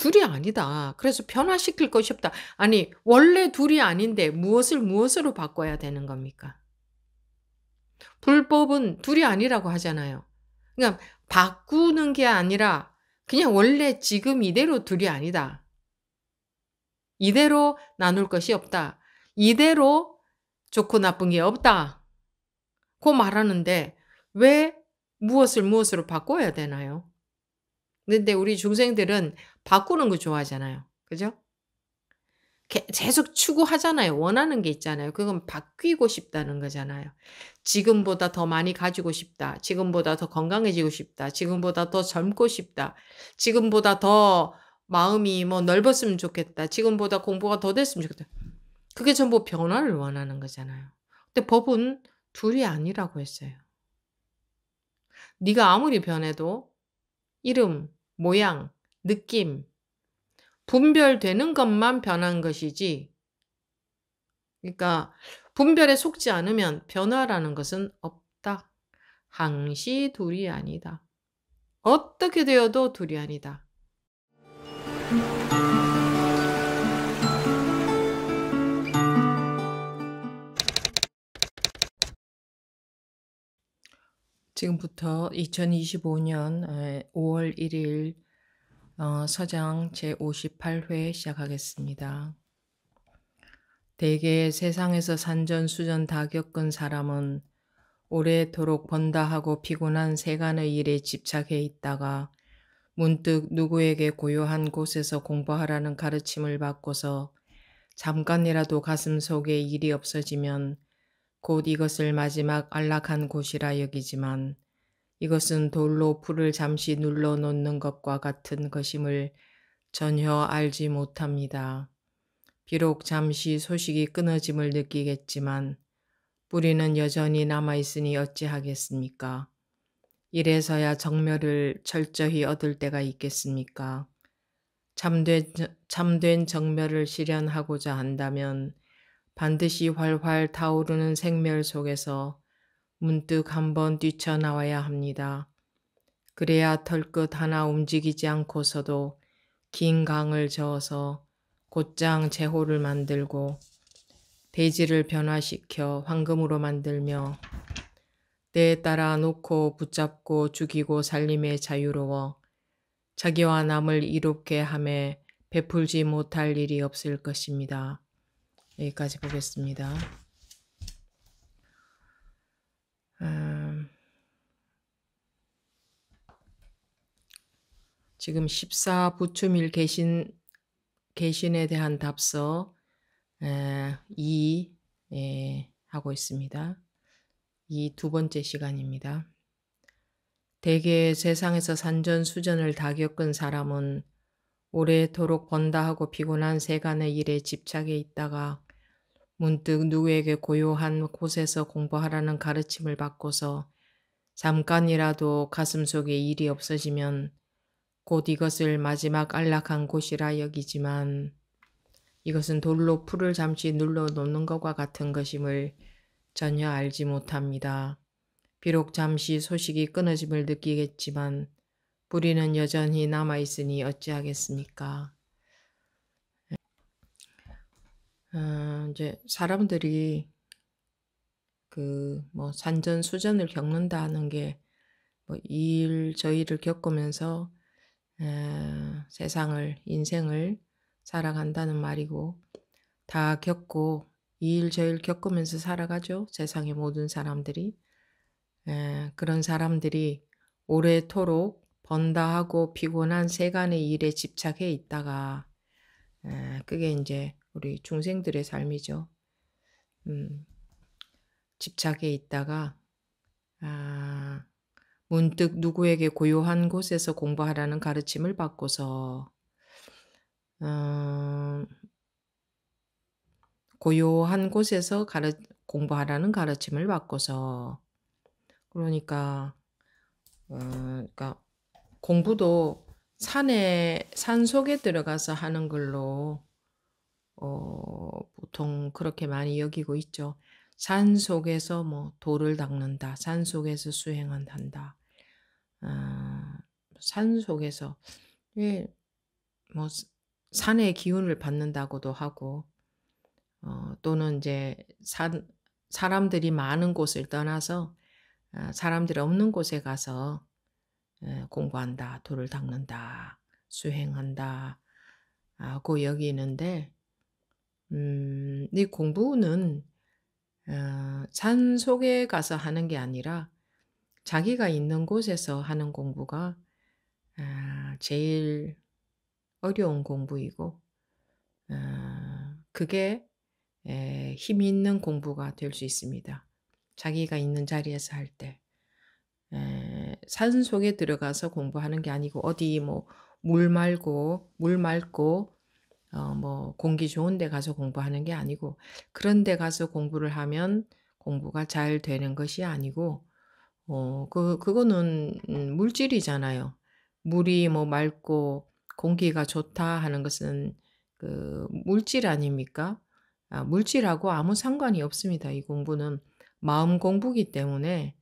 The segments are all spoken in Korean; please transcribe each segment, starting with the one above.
둘이 아니다. 그래서 변화시킬 것이 없다. 아니 원래 둘이 아닌데 무엇을 무엇으로 바꿔야 되는 겁니까? 불법은 둘이 아니라고 하잖아요. 그러니까 바꾸는 게 아니라 그냥 원래 지금 이대로 둘이 아니다. 이대로 나눌 것이 없다. 이대로 좋고 나쁜 게 없다. 고 말하는데 왜 무엇을 무엇으로 바꿔야 되나요? 근데 우리 중생들은 바꾸는 거 좋아하잖아요. 그죠? 계속 추구하잖아요. 원하는 게 있잖아요. 그건 바뀌고 싶다는 거잖아요. 지금보다 더 많이 가지고 싶다. 지금보다 더 건강해지고 싶다. 지금보다 더 젊고 싶다. 지금보다 더 마음이 뭐 넓었으면 좋겠다. 지금보다 공부가 더 됐으면 좋겠다. 그게 전부 변화를 원하는 거잖아요. 근데 법은 둘이 아니라고 했어요. 네가 아무리 변해도 이름, 모양, 느낌, 분별되는 것만 변한 것이지 그러니까 분별에 속지 않으면 변화라는 것은 없다. 항시 둘이 아니다. 어떻게 되어도 둘이 아니다. 지금부터 2025년 5월 1일 서장 제58회 시작하겠습니다. 대개 세상에서 산전수전 다 겪은 사람은 오래도록 번다 하고 피곤한 세간의 일에 집착해 있다가 문득 누구에게 고요한 곳에서 공부하라는 가르침을 받고서 잠깐이라도 가슴 속에 일이 없어지면 곧 이것을 마지막 안락한 곳이라 여기지만 이것은 돌로 풀을 잠시 눌러 놓는 것과 같은 것임을 전혀 알지 못합니다. 비록 잠시 소식이 끊어짐을 느끼겠지만 뿌리는 여전히 남아있으니 어찌하겠습니까? 이래서야 정멸을 철저히 얻을 때가 있겠습니까? 참된 정멸을 실현하고자 한다면 반드시 활활 타오르는 생멸 속에서 문득 한번 뛰쳐나와야 합니다. 그래야 털끝 하나 움직이지 않고서도 긴 강을 저어서 곧장 제호를 만들고 대지를 변화시켜 황금으로 만들며 때에 따라 놓고 붙잡고 죽이고 살림에 자유로워 자기와 남을 이롭게 함에 베풀지 못할 일이 없을 것입니다. 여기까지 보겠습니다. 지금 14부추밀 개신에 대한 답서 2 하고 있습니다. 이 두 번째 시간입니다. 대개 세상에서 산전수전을 다 겪은 사람은 오래도록 번다 하고 피곤한 세간의 일에 집착해 있다가 문득 누구에게 고요한 곳에서 공부하라는 가르침을 받고서 잠깐이라도 가슴속에 일이 없어지면 곧 이것을 마지막 안락한 곳이라 여기지만 이것은 돌로 풀을 잠시 눌러 놓는 것과 같은 것임을 전혀 알지 못합니다. 비록 잠시 소식이 끊어짐을 느끼겠지만 뿌리는 여전히 남아있으니 어찌하겠습니까? 이제 사람들이 산전수전을 겪는다 하는 게 이 일 저 일을 겪으면서 세상을 인생을 살아간다는 말이고 다 겪고 이 일 저 일 겪으면서 살아가죠. 세상의 모든 사람들이. 그런 사람들이 오래도록 번다 하고 피곤한 세간의 일에 집착해 있다가 그게 이제 우리 중생들의 삶이죠. 집착해 있다가 문득 누구에게 고요한 곳에서 공부하라는 가르침을 받고서 고요한 곳에서 공부하라는 가르침을 받고서 그러니까 공부도 산 속에 들어가서 하는 걸로 보통 그렇게 많이 여기고 있죠. 산 속에서 돌을 닦는다. 산 속에서 수행을 한다. 산 속에서 뭐 산의 기운을 받는다고도 하고 또는 이제 산 사람들이 많은 곳을 떠나서 사람들이 없는 곳에 가서 공부한다, 도를 닦는다, 수행한다 고 여기는데 이 공부는 산속에 가서 하는 게 아니라 자기가 있는 곳에서 하는 공부가 제일 어려운 공부이고 그게 힘 있는 공부가 될 수 있습니다. 자기가 있는 자리에서 할 때. 산속에 들어가서 공부하는 게 아니고 어디 뭐 물 맑고 뭐 공기 좋은 데 가서 공부하는 게 아니고 그런 데 가서 공부를 하면 공부가 잘 되는 것이 아니고 그거는 물질이잖아요. 물이 뭐 맑고 공기가 좋다 하는 것은 그 물질 아닙니까? 물질하고 아무 상관이 없습니다. 이 공부는 마음 공부기 때문에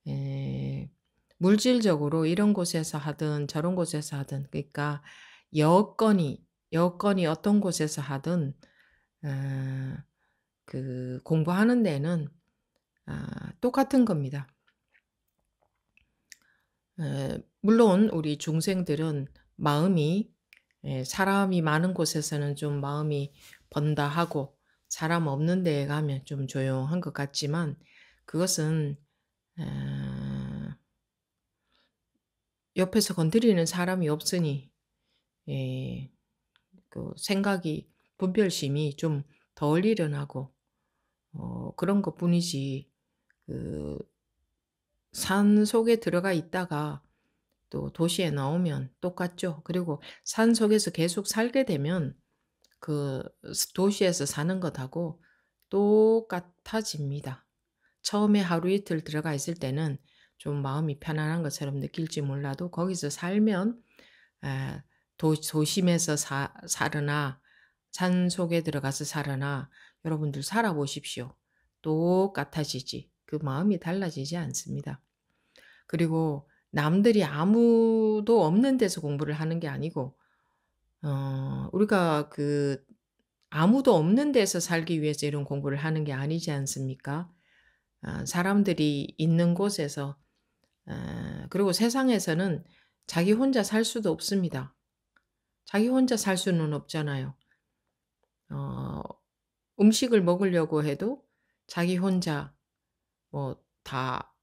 에 물질적으로 이런 곳에서 하든 저런 곳에서 하든 그러니까 여건이 어떤 곳에서 하든 어 그 공부하는 데는 똑같은 겁니다. 물론 우리 중생들은 마음이 사람이 많은 곳에서는 좀 마음이 번다 하고 사람 없는 데에 가면 좀 조용한 것 같지만 그것은 어 옆에서 건드리는 사람이 없으니 예 그 생각이 분별심이 좀 덜 일어나고 그런 것뿐이지 그 산속에 들어가 있다가 또 도시에 나오면 똑같죠. 그리고 산속에서 계속 살게 되면 그 도시에서 사는 것하고 똑같아집니다. 처음에 하루 이틀 들어가 있을 때는 좀 마음이 편안한 것처럼 느낄지 몰라도 거기서 살면 에 도심에서 살으나 산속에 들어가서 살으나 여러분들 살아 보십시오. 똑같아지지. 그 마음이 달라지지 않습니다. 그리고 남들이 아무도 없는 데서 공부를 하는 게 아니고 우리가 그 아무도 없는 데서 살기 위해서 이런 공부를 하는 게 아니지 않습니까? 사람들이 있는 곳에서 그리고 세상에서는 자기 혼자 살 수도 없습니다. 자기 혼자 살 수는 없잖아요. 어 음식을 먹으려고 해도 자기 혼자 뭐 다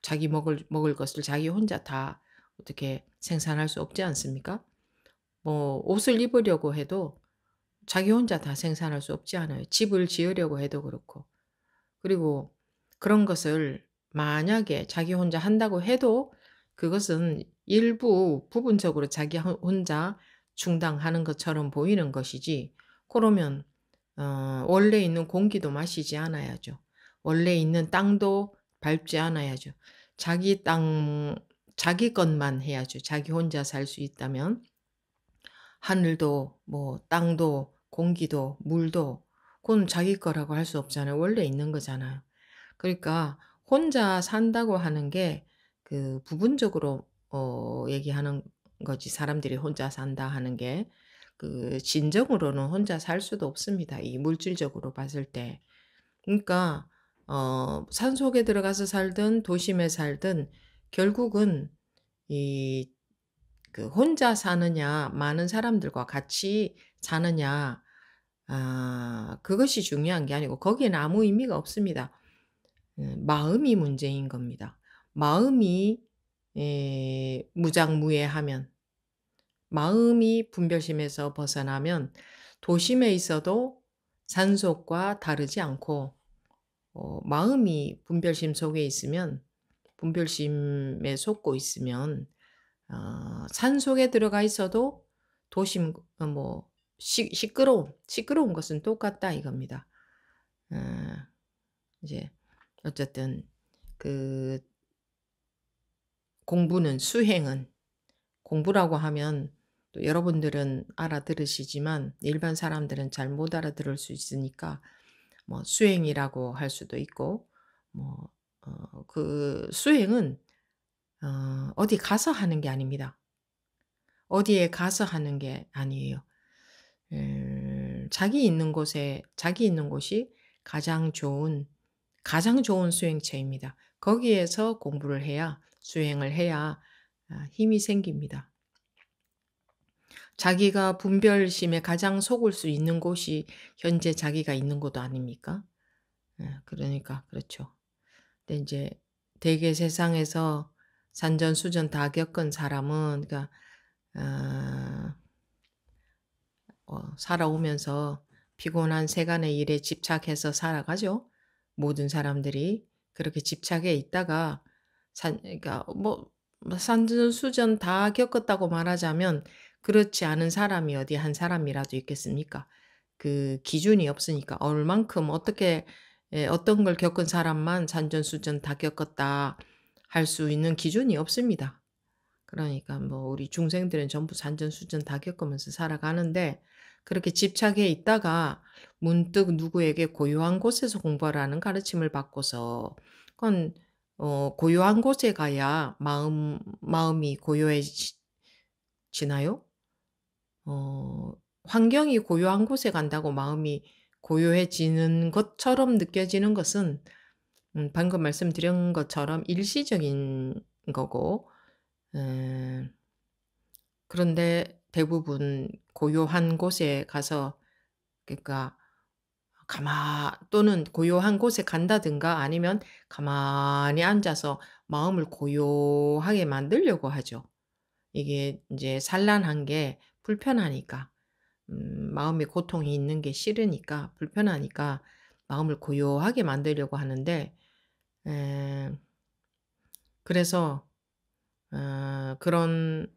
자기 먹을 것을 자기 혼자 다 어떻게 생산할 수 없지 않습니까? 뭐 옷을 입으려고 해도 자기 혼자 다 생산할 수 없지 않아요. 집을 지으려고 해도 그렇고. 그리고 그런 것을 만약에 자기 혼자 한다고 해도 그것은 일부 부분적으로 자기 혼자 충당하는 것처럼 보이는 것이지 그러면 원래 있는 공기도 마시지 않아야죠. 원래 있는 땅도 밟지 않아야죠. 자기 땅 자기 것만 해야죠. 자기 혼자 살 수 있다면. 하늘도 뭐 땅도 공기도 물도 그건 자기 거라고 할 수 없잖아요. 원래 있는 거잖아요. 그러니까 혼자 산다고 하는 게 그 부분적으로 얘기하는 거지 사람들이 혼자 산다 하는 게 그 진정으로는 혼자 살 수도 없습니다, 이 물질적으로 봤을 때. 그러니까 산속에 들어가서 살든 도심에 살든 결국은 이 그 혼자 사느냐 많은 사람들과 같이 사느냐 그것이 중요한 게 아니고 거기에는 아무 의미가 없습니다. 마음이 문제인 겁니다. 마음이 무장무예하면 마음이 분별심에서 벗어나면 도심에 있어도 산속과 다르지 않고 마음이 분별심 속에 있으면 분별심에 솟고 있으면 산속에 들어가 있어도 도심 뭐 시끄러운 것은 똑같다 이겁니다. 어 이제 어쨌든 그 수행은 공부라고 하면 또 여러분들은 알아들으시지만 일반 사람들은 잘 못 알아들을 수 있으니까 뭐 수행이라고 할 수도 있고 뭐 그 수행은 어디 가서 하는 게 아닙니다. 어디에 가서 하는 게 아니에요. 자기 있는 곳이 가장 좋은 수행처입니다. 거기에서 공부를 해야 수행을 해야 힘이 생깁니다. 자기가 분별심에 가장 속을 수 있는 곳이 현재 자기가 있는 곳도 아닙니까? 그러니까 그렇죠. 근데 인제 대개 세상에서 산전수전 다 겪은 사람은 그러니까 어 살아오면서 피곤한 세간의 일에 집착해서 살아가죠. 모든 사람들이 그렇게 집착해 있다가 그러니까 산전수전 다 겪었다고 말하자면 그렇지 않은 사람이 어디 한 사람이라도 있겠습니까? 그 기준이 없으니까 얼만큼 어떻게 어떤 걸 겪은 사람만 산전수전 다 겪었다 할 수 있는 기준이 없습니다. 그러니까 우리 중생들은 전부 산전수전 다 겪으면서 살아가는데 그렇게 집착해 있다가 문득 누구에게 고요한 곳에서 공부하라는 가르침을 받고서 그건 고요한 곳에 가야 마음이 고요해지나요? 환경이 고요한 곳에 간다고 마음이 고요해지는 것처럼 느껴지는 것은 방금 말씀드린 것처럼 일시적인 거고 음 그런데 대부분 고요한 곳에 가서 그러니까 또는 고요한 곳에 간다든가 아니면 가만히 앉아서 마음을 고요하게 만들려고 하죠. 이게 인제 산란한 게 불편하니까. 마음에 고통이 있는 게 싫으니까 불편하니까 마음을 고요하게 만들려고 하는데 에 그래서 그런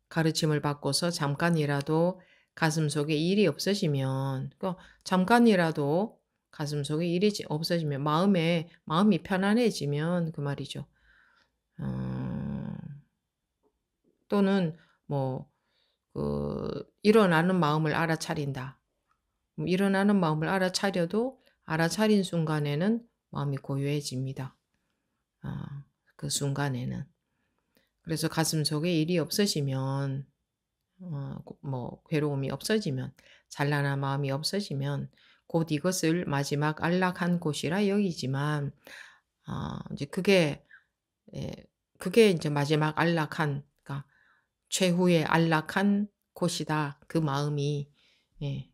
가르침을 받고서 잠깐이라도 가슴속에 일이 없어지면 잠깐이라도 가슴속에 일이 없어지면 마음이 편안해지면 그 말이죠. 어 또는 뭐 일어나는 마음을 알아차린다. 일어나는 마음을 알아차려도 알아차린 순간에는 마음이 고요해집니다. 그 순간에는. 그래서 가슴속에 일이 없어지면 괴로움이 없어지면 찬란한 마음이 없어지면 곧 이것을 마지막 안락한 곳이라 여기지만 이제 예 그게 인제 마지막 안락한 그러니까 최후의 안락한 곳이다. 그 마음이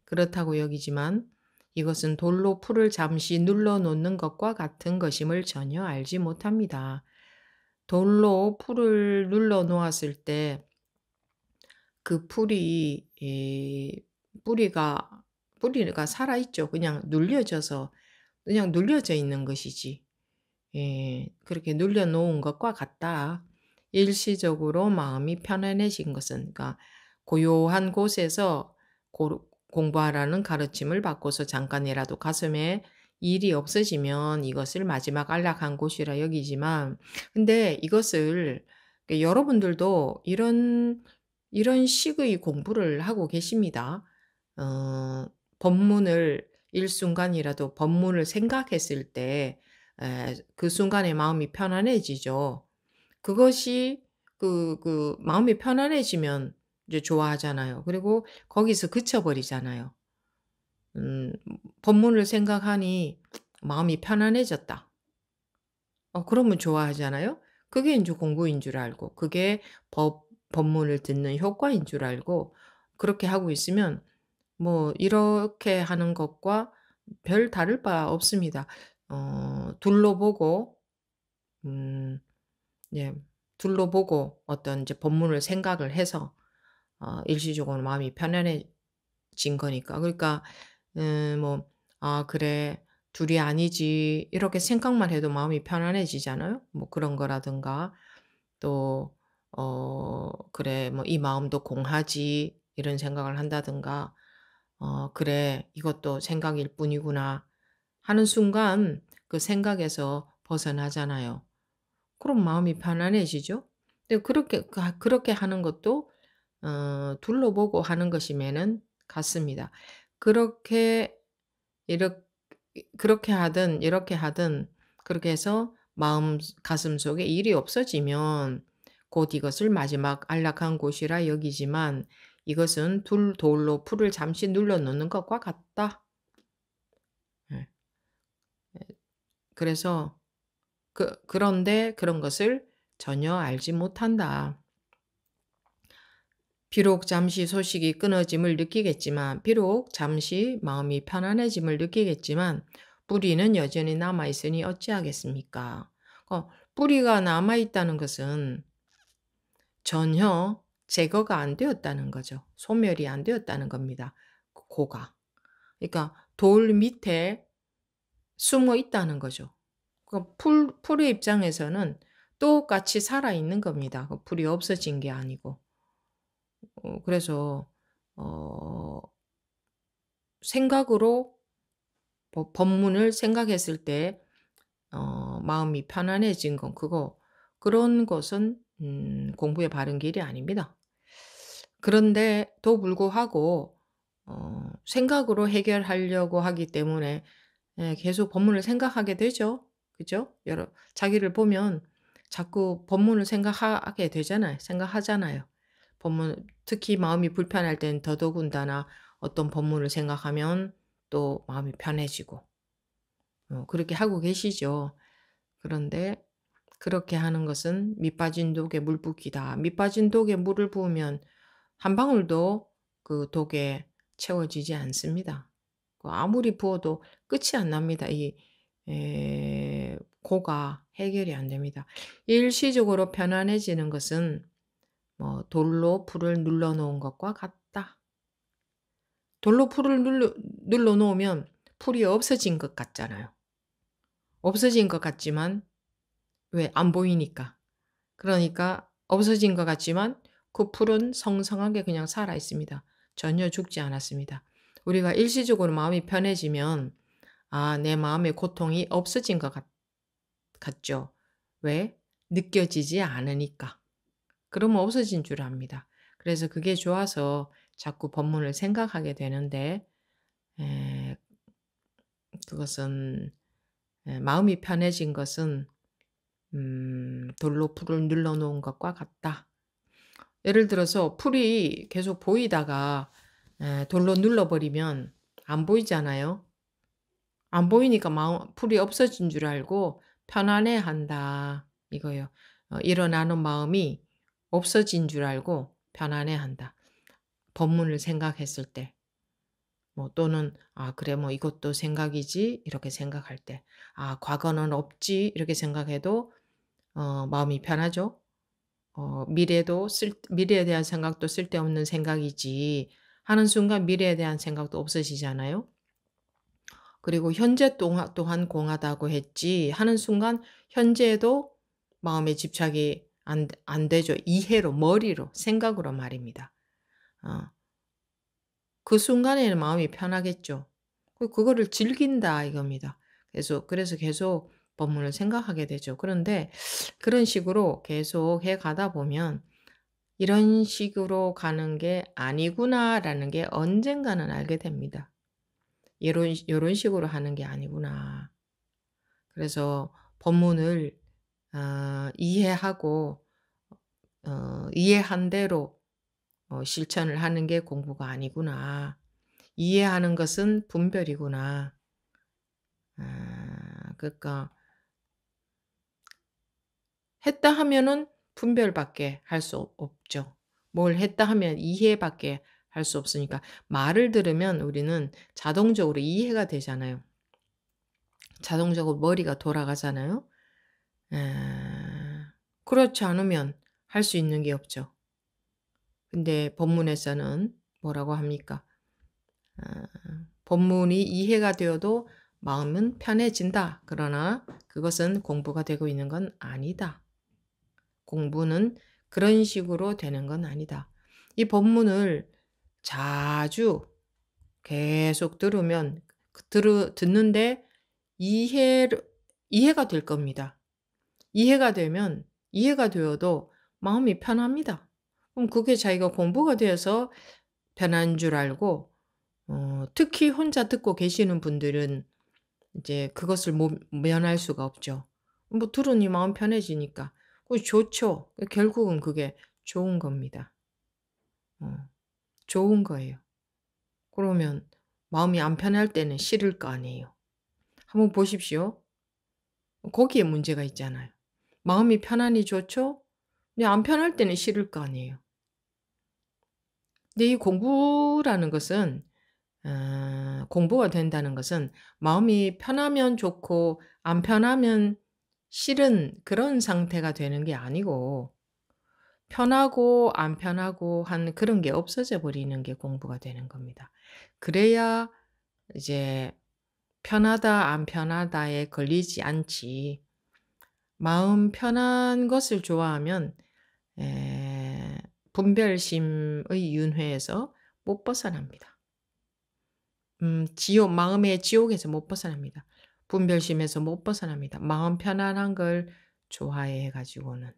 그렇다고 여기지만 이것은 돌로 풀을 잠시 눌러 놓는 것과 같은 것임을 전혀 알지 못합니다. 돌로 풀을 눌러 놓았을 때 그 풀이 뿌리가 살아있죠. 그냥 눌려져 있는 것이지. 그렇게 눌려 놓은 것과 같다. 일시적으로 마음이 편안해진 것은 그러니까 고요한 곳에서 공부하라는 가르침을 받고서 잠깐이라도 가슴에 일이 없어지면 이것을 마지막 안락한 곳이라 여기지만 근데 이것을 여러분들도 이런 식의 공부를 하고 계십니다. 법문을 일순간이라도 법문을 생각했을 때 그 순간에 마음이 편안해지죠. 그것이 마음이 편안해지면 이제 좋아하잖아요. 그리고 거기서 그쳐 버리잖아요. 음 법문을 생각하니 마음이 편안해졌다. 그러면 좋아하잖아요. 그게 인제 공부인 줄 알고 그게 법문을 듣는 효과인 줄 알고 그렇게 하고 있으면 이렇게 하는 것과 별 다를 바 없습니다. 둘러보고 음 예 둘러보고 어떤 이제 법문을 생각을 해서 일시적으로 마음이 편안해진 거니까. 그러니까 '아 그래. 둘이 아니지.' 이렇게 생각만 해도 마음이 편안해지잖아요. 그런 거라든가 또 '그래 이 마음도 공하지.' 이런 생각을 한다든가 '그래 이것도 생각일 뿐이구나.' 하는 순간 그 생각에서 벗어나잖아요. 그럼 마음이 편안해지죠. 근데 그렇게 하는 것도 둘러보고 하는 것임에는 같습니다. 그렇게 이렇 그렇게 하든 이렇게 하든 그렇게 해서 가슴속에 일이 없어지면 곧 이것을 마지막 안락한 곳이라 여기지만 이것은 둘 돌로 풀을 잠시 눌러 놓는 것과 같다. 예. 그래서 그런데 그런 것을 전혀 알지 못한다. 비록 잠시 소식이 끊어짐을 느끼겠지만, 비록 잠시 마음이 편안해짐을 느끼겠지만, 뿌리는 여전히 남아있으니 어찌하겠습니까? 뿌리가 남아있다는 것은 전혀 제거가 안 되었다는 거죠. 소멸이 안 되었다는 겁니다. 고가. 그러니까 돌 밑에 숨어 있다는 거죠. 풀의 입장에서는 똑같이 살아있는 겁니다. 풀이 없어진 게 아니고. 그래서 어 생각으로 법문을 생각했을 때 마음이 편안해진 건 그런 것은 공부의 바른 길이 아닙니다. 그런데도 불구하고 생각으로 해결하려고 하기 때문에 계속 법문을 생각하게 되죠. 그죠? 자기를 보면 자꾸 법문을 생각하게 되잖아요. 생각하잖아요. 특히 마음이 불편할 땐 더더군다나 어떤 법문을 생각하면 또 마음이 편해지고 그렇게 하고 계시죠. 그런데 그렇게 하는 것은 밑 빠진 독에 물 붓기다. 밑 빠진 독에 물을 부으면 한 방울도 그 독에 채워지지 않습니다. 아무리 부어도 끝이 안 납니다. 고가 해결이 안 됩니다. 일시적으로 편안해지는 것은 돌로 풀을 눌러 놓은 것과 같다. 돌로 풀을 눌러 놓으면 풀이 없어진 것 같잖아요. 없어진 것 같지만 왜 안 보이니까. 그러니까 없어진 것 같지만 그 풀은 성성하게 그냥 살아 있습니다. 전혀 죽지 않았습니다. 우리가 일시적으로 마음이 편해지면 내 마음의 고통이 없어진 것 같죠. 왜? 느껴지지 않으니까. 그러면 없어진 줄 압니다. 그래서 그게 좋아서 자꾸 법문을 생각하게 되는데 그것은 마음이 편해진 것은 돌로 풀을 눌러 놓은 것과 같다. 예를 들어서 풀이 계속 보이다가 돌로 눌러버리면 안 보이잖아요. 안 보이니까 풀이 없어진 줄 알고 편안해한다. 이거요. 일어나는 마음이 없어진 줄 알고 편안해한다. 법문을 생각했을 때. 또는 그래 이것도 생각이지 이렇게 생각할 때. 과거는 없지 이렇게 생각해도 마음이 편하죠. 미래에 대한 생각도 쓸데없는 생각이지 하는 순간 미래에 대한 생각도 없어지잖아요. 그리고 현재 또한 공하다고 했지 하는 순간 현재에도 마음의 집착이 안 되죠. 이해로, 머리로, 생각으로 말입니다. 그 순간에는 마음이 편하겠죠. 그거를 즐긴다 이겁니다. 그래서 계속 법문을 생각하게 되죠. 그런데 그런 식으로 계속 해 가다 보면 이런 식으로 가는 게 아니구나라는 게 언젠가는 알게 됩니다. 요런 식으로 하는 게 아니구나. 그래서 법문을 이해하고 이해한 대로 실천을 하는 게 공부가 아니구나. 이해하는 것은 분별이구나. 그러니까 했다 하면은 분별밖에 할 수 없죠. 뭘 했다 하면 이해밖에 할 수 없으니까 말을 들으면 우리는 자동적으로 이해가 되잖아요. 자동적으로 머리가 돌아가잖아요. 그렇지 않으면 할 수 있는 게 없죠. 근데 법문에서는 뭐라고 합니까? 법문이 이해가 되어도 마음은 편해진다. 그러나 그것은 공부가 되고 있는 건 아니다. 공부는 그런 식으로 되는 건 아니다. 이 법문을 자주 계속 들으면 듣는데 이해가 될 겁니다. 이해가 되어도 마음이 편합니다. 그럼 그게 자기가 공부가 되어서 편한 줄 알고 특히 혼자 듣고 계시는 분들은 이제 그것을 면할 수가 없죠. 들으니 마음 편해지니까. 좋죠. 결국은 그게 좋은 겁니다. 어 좋은 거예요. 그러면 마음이 안 편할 때는 싫을 거 아니에요. 한번 보십시오. 거기에 문제가 있잖아요. 마음이 편하니 좋죠? 근데 안 편할 때는 싫을 거 아니에요. 근데 이 공부라는 것은 공부가 된다는 것은 마음이 편하면 좋고 안 편하면 싫은 그런 상태가 되는 게 아니고 편하고 안 편하고 한 그런 게 없어져 버리는 게 공부가 되는 겁니다. 그래야 이제 편하다 안 편하다에 걸리지 않지. 마음 편한 것을 좋아하면 에 분별심의 윤회에서 못 벗어납니다. 지옥 마음의 지옥에서 못 벗어납니다. 분별심에서 못 벗어납니다. 마음 편안한 걸 좋아해 가지고는.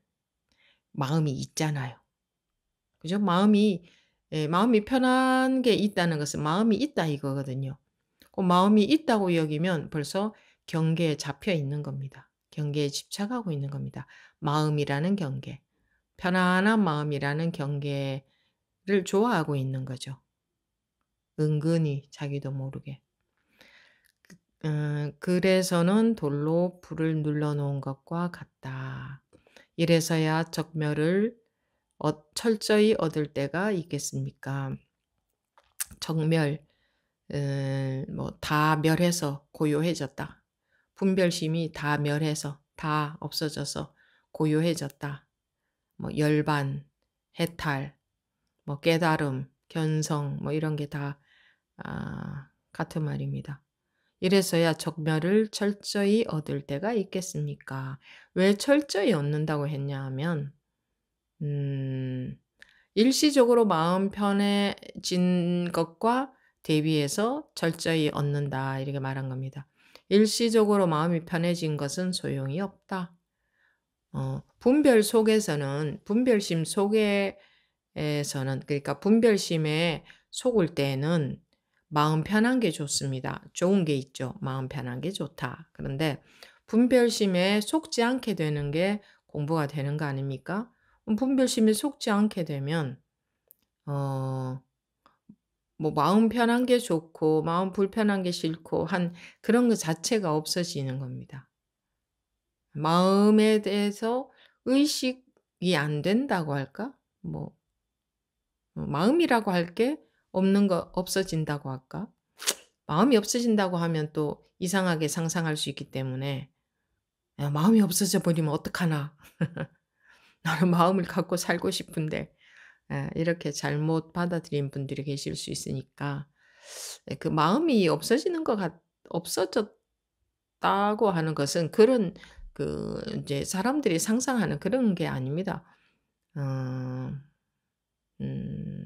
마음이 있잖아요. 그죠? 마음이 편한 게 있다는 것은 마음이 있다 이거거든요. 그 마음이 있다고 여기면 벌써 경계에 잡혀 있는 겁니다. 경계에 집착하고 있는 겁니다. 마음이라는 경계. 편안한 마음이라는 경계를 좋아하고 있는 거죠. 은근히 자기도 모르게. 그래서는 돌로 불을 눌러 놓은 것과 같다. 이래서야 적멸을 철저히 얻을 때가 있겠습니까? 적멸, 뭐 다 멸해서 고요해졌다. 분별심이 다 멸해서 다 없어져서 고요해졌다. 뭐 열반, 해탈, 뭐 깨달음, 견성 뭐 이런 게 다 같은 말입니다. 이래서야 적멸을 철저히 얻을 때가 있겠습니까? 왜 철저히 얻는다고 했냐 하면 일시적으로 마음 편해진 것과 대비해서 철저히 얻는다 이렇게 말한 겁니다. 일시적으로 마음이 편해진 것은 소용이 없다. 분별심 속에서는 그러니까 분별심에 속을 때는 마음 편한 게 좋습니다. 좋은 게 있죠. 마음 편한 게 좋다. 그런데 분별심에 속지 않게 되는 게 공부가 되는 거 아닙니까? 분별심에 속지 않게 되면 어 뭐 마음 편한 게 좋고 마음 불편한 게 싫고 한 그런 거 자체가 없어지는 겁니다. 마음에 대해서 의식이 안 된다고 할까? 뭐 마음이라고 할 게 없는 거 없어진다고 할까? 마음이 없어진다고 하면 또 이상하게 상상할 수 있기 때문에 '야 마음이 없어져 버리면 어떡하나. 나는 마음을 갖고 살고 싶은데.' 이렇게 잘못 받아들인 분들이 계실 수 있으니까 그 마음이 없어지는 것 같 없어졌다고 하는 것은 그런 이제 사람들이 상상하는 그런 게 아닙니다. 어 음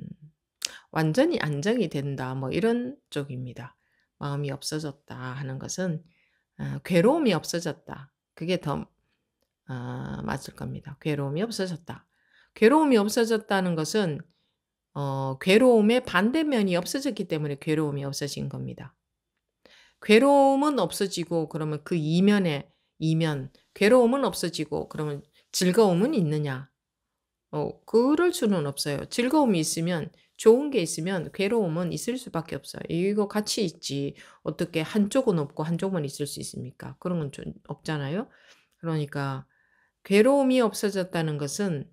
'완전히 안정이 된다.' 뭐 이런 쪽입니다. 마음이 없어졌다 하는 것은 '괴로움이 없어졌다.' 그게 더 맞을 겁니다. '괴로움이 없어졌다.' 괴로움이 없어졌다는 것은 괴로움의 반대면이 없어졌기 때문에 괴로움이 없어진 겁니다. 괴로움은 없어지고 그러면 그 이면 괴로움은 없어지고 그러면 즐거움은 있느냐? 그럴 수는 없어요. 즐거움이 있으면 좋은 게 있으면 괴로움은 있을 수밖에 없어요. 이거 같이 있지. 어떻게 한쪽은 없고 한쪽만 있을 수 있습니까? 그런 건 좀 없잖아요. 그러니까 괴로움이 없어졌다는 것은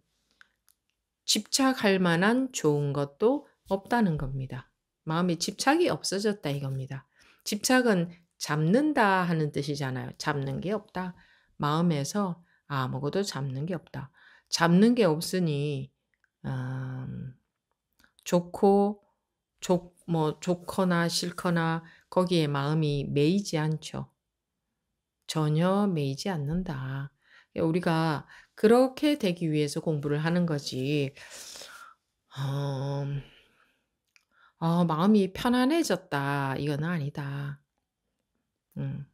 집착할 만한 좋은 것도 없다는 겁니다. 마음에 집착이 없어졌다 이겁니다. 집착은 잡는다 하는 뜻이잖아요. 잡는 게 없다. 마음에서 아무것도 잡는 게 없다. 잡는 게 없으니 음 좋고 좋거나 싫거나 거기에 마음이 매이지 않죠. 전혀 매이지 않는다. 우리가 그렇게 되기 위해서 공부를 하는 거지. 어 '마음이 편안해졌다.' 이건 아니다. 음.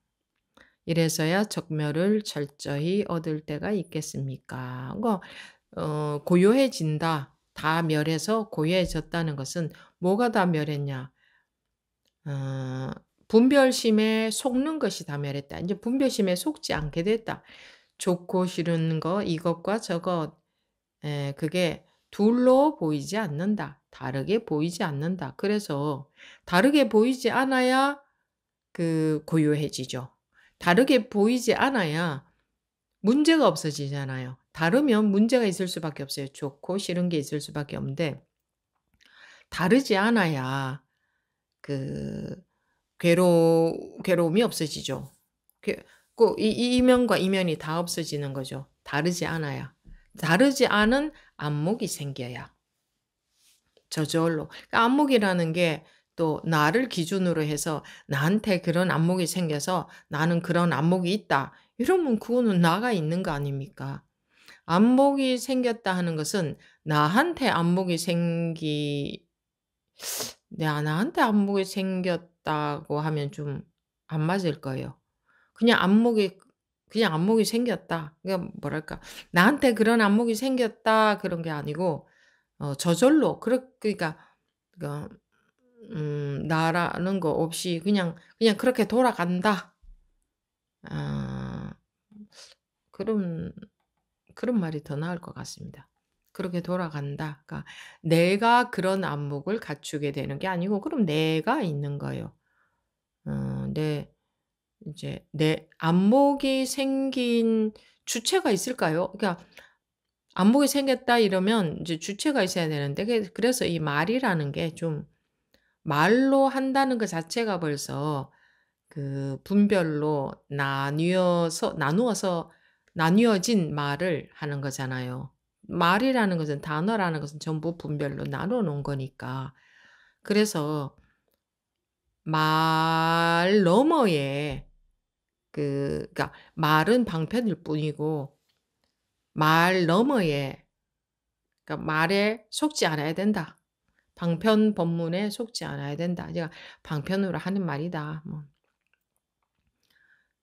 이래서야 적멸을 철저히 얻을 때가 있겠습니까? 고요해진다. 다 멸해서 고요해졌다는 것은 뭐가 다 멸했냐? 분별심에 속는 것이 다 멸했다. 이제 분별심에 속지 않게 됐다. 좋고 싫은 거 이것과 저것 그게 둘로 보이지 않는다. 다르게 보이지 않는다. 그래서 다르게 보이지 않아야 고요해지죠. 다르게 보이지 않아야 문제가 없어지잖아요. 다르면 문제가 있을 수밖에 없어요. 좋고 싫은 게 있을 수밖에 없는데 다르지 않아야 그 괴로움이 없어지죠. 그 꼭 이면과 이면이 다 없어지는 거죠. 다르지 않아야. 다르지 않은 안목이 생겨야. 저절로. 그러니까 안목이라는 게 또 나를 기준으로 해서 나한테 그런 안목이 생겨서 '나는 그런 안목이 있다.' 이러면 그거는 나가 있는 거 아닙니까? 안목이 생겼다 하는 것은 나한테 안목이 생기 나한테 안목이 생겼다고 하면 좀 안 맞을 거예요. 그냥 안목이 그냥 안목이 생겼다. 그러니까 뭐랄까 나한테 그런 안목이 생겼다 그런 게 아니고 저절로 그러니까 그러니까 나라는 거 없이 그냥 그렇게 돌아간다. 아 그런 그런 말이 더 나을 것 같습니다. 그렇게 돌아간다. 그러니까 내가 그런 안목을 갖추게 되는 게 아니고 그럼 내가 있는 거예요. 내 이제 내 안목이 생긴 주체가 있을까요? 그러니까 안목이 생겼다 이러면 이제 주체가 있어야 되는데 그래서 이 말이라는 게 좀 말로 한다는 것 자체가 벌써 분별로 나누어서 나뉘어진 말을 하는 거잖아요. 말이라는 것은 단어라는 것은 전부 분별로 나눠 놓은 거니까. 그래서 말 너머에 그러니까 말은 방편일 뿐이고 말 너머에 그러니까 말에 속지 않아야 된다. 방편 법문에 속지 않아야 된다. 제가 방편으로 하는 말이다. 뭐.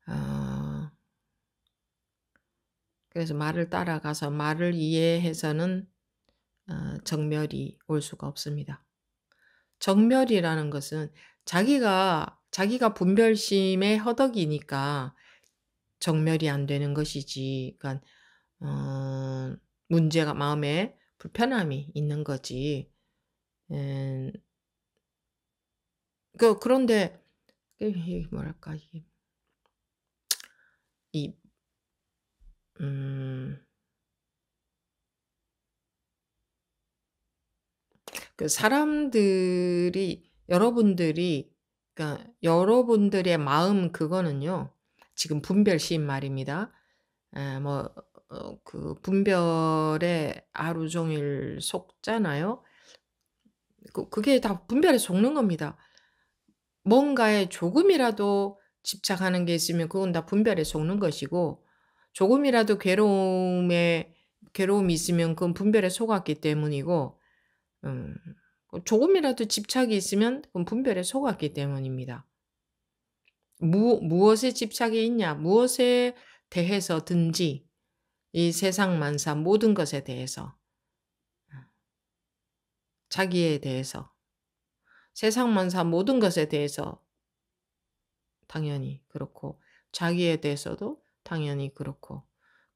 어 그래서 말을 따라가서 말을 이해해서는 정멸이 올 수가 없습니다. 정멸이라는 것은 자기가 분별심에 허덕이니까 정멸이 안 되는 것이지 그러니까 어 문제가 마음에 불편함이 있는 거지. 음 그런데 뭐랄까 이 음 사람들이 여러분들이 그러니까 여러분들의 마음 그거는요. 지금 분별심 말입니다. 뭐 분별에 하루 종일 속잖아요. 그게 다 분별에 속는 겁니다. 뭔가에 조금이라도 집착하는 게 있으면 그건 다 분별에 속는 것이고 조금이라도 괴로움이 있으면 그건 분별에 속았기 때문이고 음 조금이라도 집착이 있으면 그건 분별에 속았기 때문입니다. 무엇에 집착이 있냐 무엇에 대해서든지 이 세상 만사 모든 것에 대해서 자기에 대해서 세상 만사 모든 것에 대해서 당연히 그렇고 자기에 대해서도 당연히 그렇고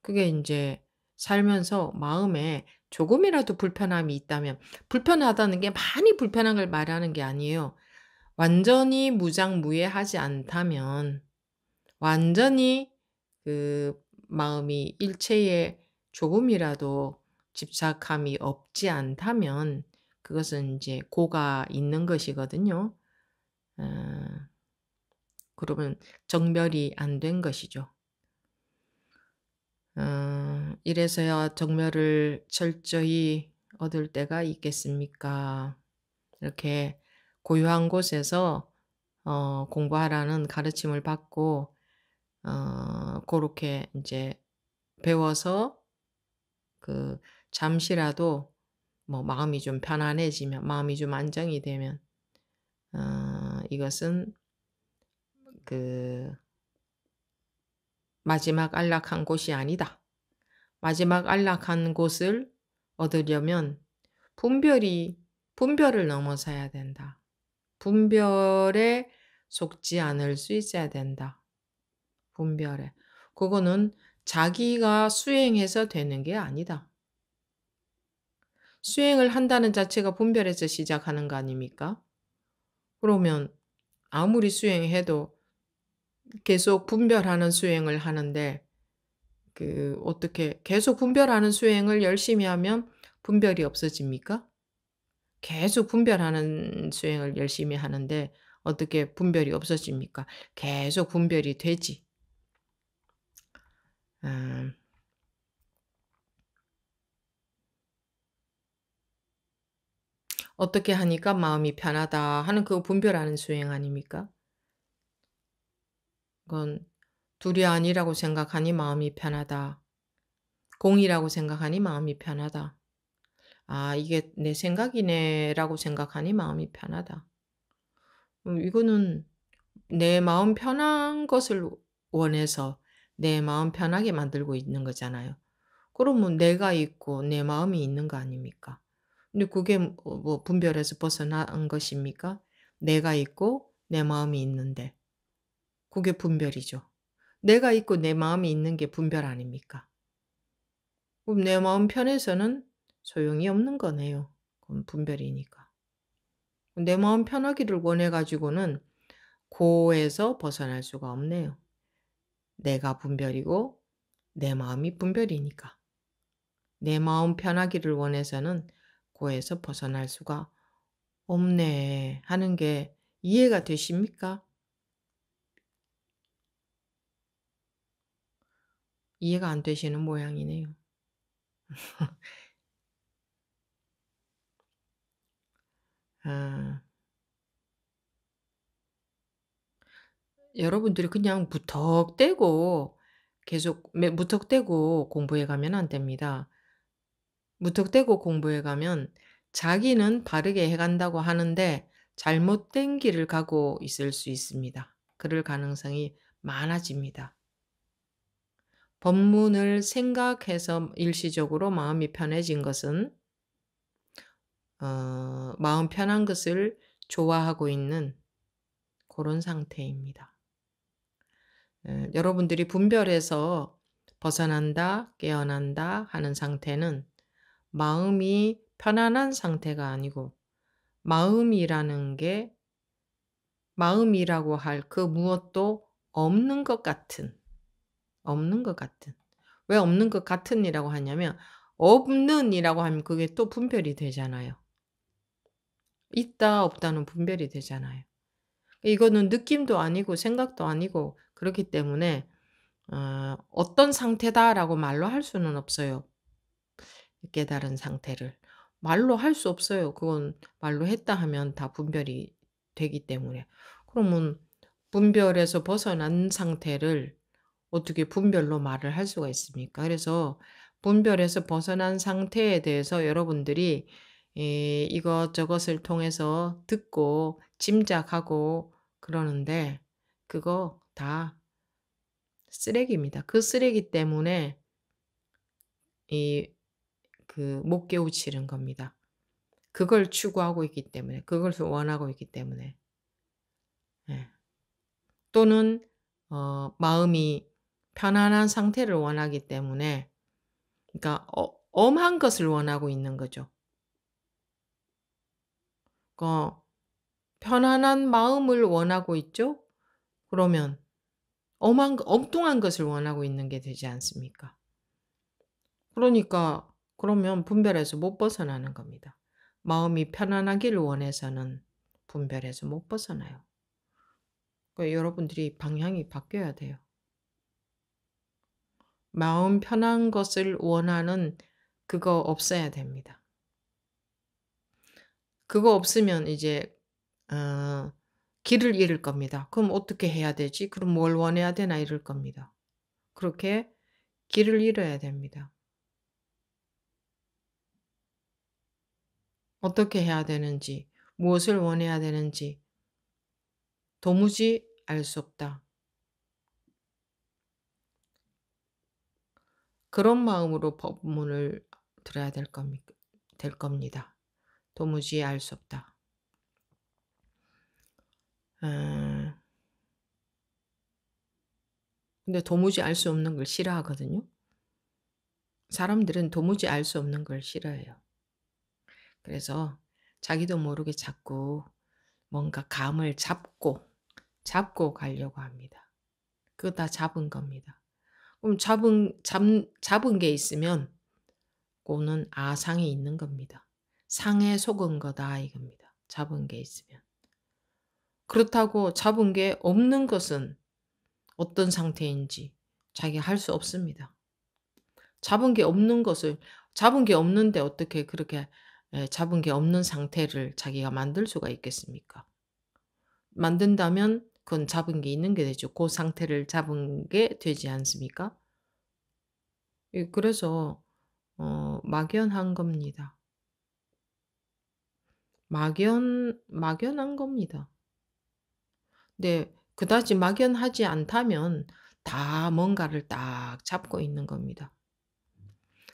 그게 인제 살면서 마음에 조금이라도 불편함이 있다면 불편하다는 게 많이 불편한 걸 말하는 게 아니에요. 완전히 무장무예하지 않다면 완전히 마음이 일체에 조금이라도 집착함이 없지 않다면 그것은 인제 고가 있는 것이거든요. 어 그러면 정멸이 안 된 것이죠. 이래서야 정멸을 철저히 얻을 때가 있겠습니까? 이렇게 고요한 곳에서 공부하라는 가르침을 받고 고렇게 인제 배워서 잠시라도 뭐 마음이 좀 편안해지면 마음이 좀 안정이 되면 이것은 그 '마지막 안락한 곳이 아니다.' 마지막 안락한 곳을 얻으려면 분별이 분별을 넘어서야 된다. 분별에 속지 않을 수 있어야 된다. 분별에. 그거는 자기가 수행해서 되는 게 아니다. 수행을 한다는 자체가 분별에서 시작하는 거 아닙니까? 그러면 아무리 수행해도 계속 분별하는 수행을 하는데 어떻게 계속 분별하는 수행을 열심히 하면 분별이 없어집니까? 계속 분별하는 수행을 열심히 하는데 어떻게 분별이 없어집니까? 계속 분별이 되지. 음. 어떻게 하니까 마음이 편하다 하는 그 분별하는 수행 아닙니까? 그건 둘이 아니라고 생각하니 마음이 편하다. 공이라고 생각하니 마음이 편하다. 아, 이게 내 생각이네라고 생각하니 마음이 편하다. 이거는 내 마음 편한 것을 원해서 내 마음 편하게 만들고 있는 거잖아요. 그러면 내가 있고 내 마음이 있는 거 아닙니까? 근데 그게 뭐 분별에서 벗어난 것입니까? 내가 있고 내 마음이 있는데 그게 분별이죠. 내가 있고 내 마음이 있는 게 분별 아닙니까? 그럼 내 마음 편해서는 소용이 없는 거네요. 그럼 분별이니까. 내 마음 편하기를 원해 가지고는 고에서 벗어날 수가 없네요. 내가 분별이고 내 마음이 분별이니까. 내 마음 편하기를 원해서는 고에서 벗어날 수가 없네 하는 게 이해가 되십니까? 이해가 안 되시는 모양이네요. 아, 여러분들이 그냥 무턱대고 계속 무턱대고 공부해 가면 안 됩니다. 무턱대고 공부해 가면 자기는 바르게 해 간다고 하는데 잘못된 길을 가고 있을 수 있습니다. 그럴 가능성이 많아집니다. 법문을 생각해서 일시적으로 마음이 편해진 것은 마음 편한 것을 좋아하고 있는 그런 상태입니다. 여러분들이 분별해서 벗어난다, 깨어난다 하는 상태는 마음이 편안한 상태가 아니고 마음이라는 게 마음이라고 할 그 무엇도 없는 것 같은, 없는 것 같은. 왜 없는 것 같은 이라고 하냐면 없는 이라고 하면 그게 또 분별이 되잖아요. 있다 없다는 분별이 되잖아요. 이거는 느낌도 아니고 생각도 아니고 그렇기 때문에 어떤 상태다라고 말로 할 수는 없어요. 깨달은 상태를. 말로 할 수 없어요. 그건 말로 했다 하면 다 분별이 되기 때문에. 그러면 분별에서 벗어난 상태를 어떻게 분별로 말을 할 수가 있습니까? 그래서 분별에서 벗어난 상태에 대해서 여러분들이 이것저것을 통해서 듣고 짐작하고 그러는데 그거 다 쓰레기입니다. 그 쓰레기 때문에 이 못 깨우치는 겁니다. 그걸 추구하고 있기 때문에 그것을 원하고 있기 때문에. 예. 또는 마음이 편안한 상태를 원하기 때문에 그러니까 엄한 것을 원하고 있는 거죠. 그러니까 편안한 마음을 원하고 있죠? 그러면 엉뚱한 것을 원하고 있는 게 되지 않습니까? 그러니까 그러면 분별에서 못 벗어나는 겁니다. 마음이 편안하기를 원해서는 분별에서 못 벗어나요. 여러분들이 방향이 바뀌어야 돼요. 마음 편한 것을 원하는 그거 없어야 됩니다. 그거 없으면 이제 어 길을 잃을 겁니다. '그럼 어떻게 해야 되지? 그럼 뭘 원해야 되나?' 이럴 겁니다. 그렇게 길을 잃어야 됩니다. 어떻게 해야 되는지, 무엇을 원해야 되는지 도무지 알 수 없다. 그런 마음으로 법문을 들어야 될 겁니다. 도무지 알 수 없다. 아 근데 도무지 알 수 없는 걸 싫어하거든요. 사람들은 도무지 알 수 없는 걸 싫어해요. 그래서 자기도 모르게 자꾸 뭔가 감을 잡고 가려고 합니다. 그거 다 잡은 겁니다. 그럼 잡은 게 있으면 고는 아상이 있는 겁니다. 상에 속은 거다 이겁니다. 잡은 게 있으면. 그렇다고 잡은 게 없는 것은 어떤 상태인지 자기가 할 수 없습니다. 잡은 게 없는 것을 잡은 게 없는데 어떻게 그렇게 잡은 게 없는 상태를 자기가 만들 수가 있겠습니까? 만든다면 그건 잡은 게 있는 게 되죠. 그 상태를 잡은 게 되지 않습니까? 예, 그래서 막연한 겁니다. 막연한 겁니다. 근데 그다지 막연하지 않다면 다 뭔가를 딱 잡고 있는 겁니다.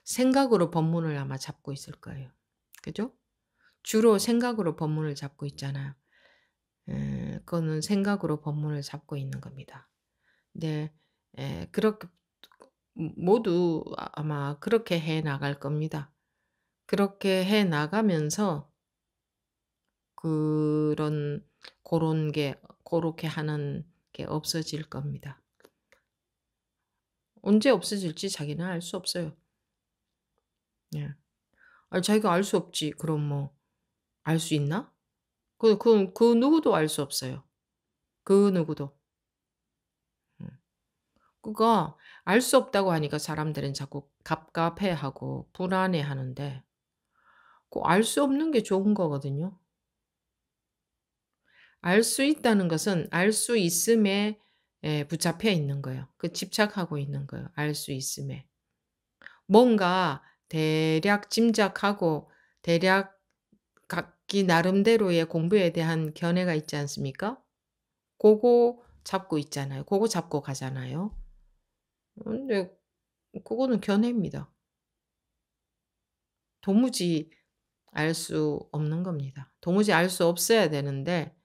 생각으로 법문을 아마 잡고 있을 거예요. 그죠? 주로 생각으로 법문을 잡고 있잖아요. 그거는 생각으로 법문을 잡고 있는 겁니다. 네. 그렇게 모두 아마 그렇게 해 나갈 겁니다. 그렇게 해 나가면서 그런 고런 게 고렇게 하는 게 없어질 겁니다. 언제 없어질지 자기는 알 수 없어요. 예. 아니 자기가 알 수 없지. 그럼 뭐 알 수 있나? 그 누구도 알 수 없어요. 그 누구도. 음. 그거 알 수 없다고 하니까 사람들은 자꾸 갑갑해하고 불안해하는데 그 알 수 없는 게 좋은 거거든요. 알 수 있다는 것은 알 수 있음에 붙잡혀 있는 거예요. 그 집착하고 있는 거예요. 알 수 있음에. 뭔가 대략 짐작하고 대략 각기 나름대로의 공부에 대한 견해가 있지 않습니까? 고거 잡고 있잖아요. 고거 잡고 가잖아요. 근데 그거는 견해입니다. 도무지 알 수 없는 겁니다. 도무지 알 수 없어야 되는데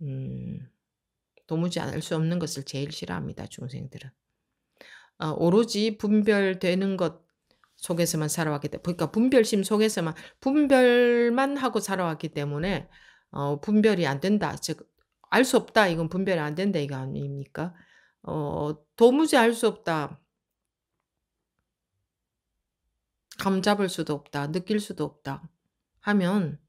음 도무지 알 수 없는 것을 제일 싫어합니다, 중생들은. 오로지 분별되는 것 속에서만 살아왔기 때문에 그러니까 분별심 속에서만 분별만 하고 살아왔기 때문에 분별이 안 된다. 즉 알 수 없다. 이건 분별이 안 된다 이거 아닙니까? 도무지 알 수 없다. 감 잡을 수도 없다. 느낄 수도 없다. 하면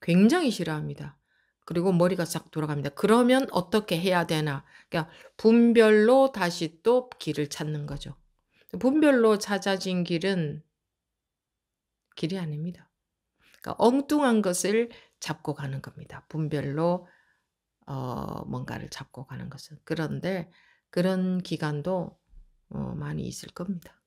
굉장히 싫어합니다. 그리고 머리가 싹 돌아갑니다. 그러면 어떻게 해야 되나? 그러니까 분별로 다시 또 길을 찾는 거죠. 분별로 찾아진 길은 길이 아닙니다. 그러니까 엉뚱한 것을 잡고 가는 겁니다. 분별로 뭔가를 잡고 가는 것은. 그런데 그런 기간도 많이 있을 겁니다.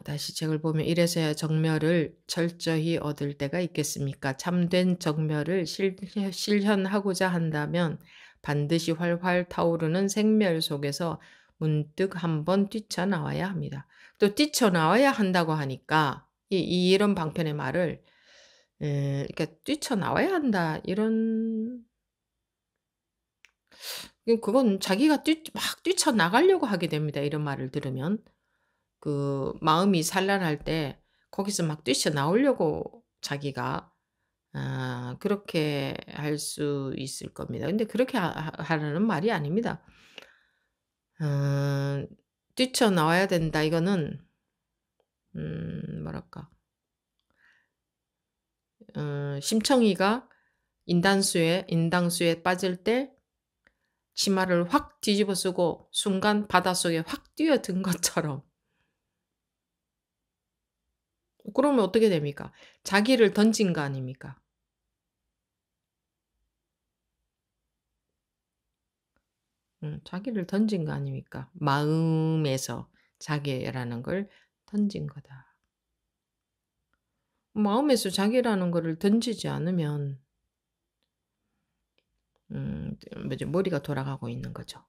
다시 책을 보면 이래서야 정멸을 철저히 얻을 때가 있겠습니까? 참된 정멸을 실현하고자 한다면 반드시 활활 타오르는 생멸 속에서 문득 한번 뛰쳐나와야 합니다. 또 뛰쳐나와야 한다고 하니까 이런 방편의 말을 그러니까 뛰쳐나와야 한다 이런 그건 자기가 막 뛰쳐나가려고 하게 됩니다. 이런 말을 들으면. 그 마음이 산란할 때 거기서 막 뛰쳐나오려고 자기가 그렇게 할 수 있을 겁니다. 근데 그렇게 하라는 말이 아닙니다. 어 뛰쳐나와야 된다 이거는 뭐랄까 심청이가 인당수에 빠질 때 치마를 확 뒤집어 쓰고 순간 바닷속에 확 뛰어든 것처럼 그러면 어떻게 됩니까? 자기를 던진 거 아닙니까? 자기를 던진 거 아닙니까? 마음에서 자기라는 걸 던진 거다. 마음에서 자기라는 거를 던지지 않으면 뭐죠? 머리가 돌아가고 있는 거죠.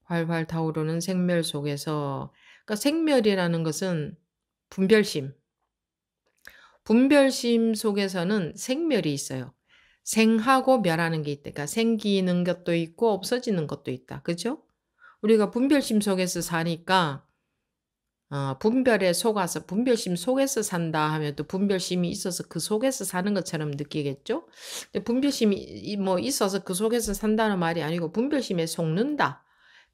활활 타오르는 생멸 속에서 그러니까 생멸이라는 것은 분별심. 분별심 속에서는 생멸이 있어요. 생하고 멸하는 게 있다. 그러니까 생기는 것도 있고 없어지는 것도 있다. 그죠? 우리가 분별심 속에서 사니까 분별에 속아서 분별심 속에서 산다 하면 또 분별심이 있어서 그 속에서 사는 것처럼 느끼겠죠? 근데 분별심이 뭐 있어서 그 속에서 산다는 말이 아니고 분별심에 속는다.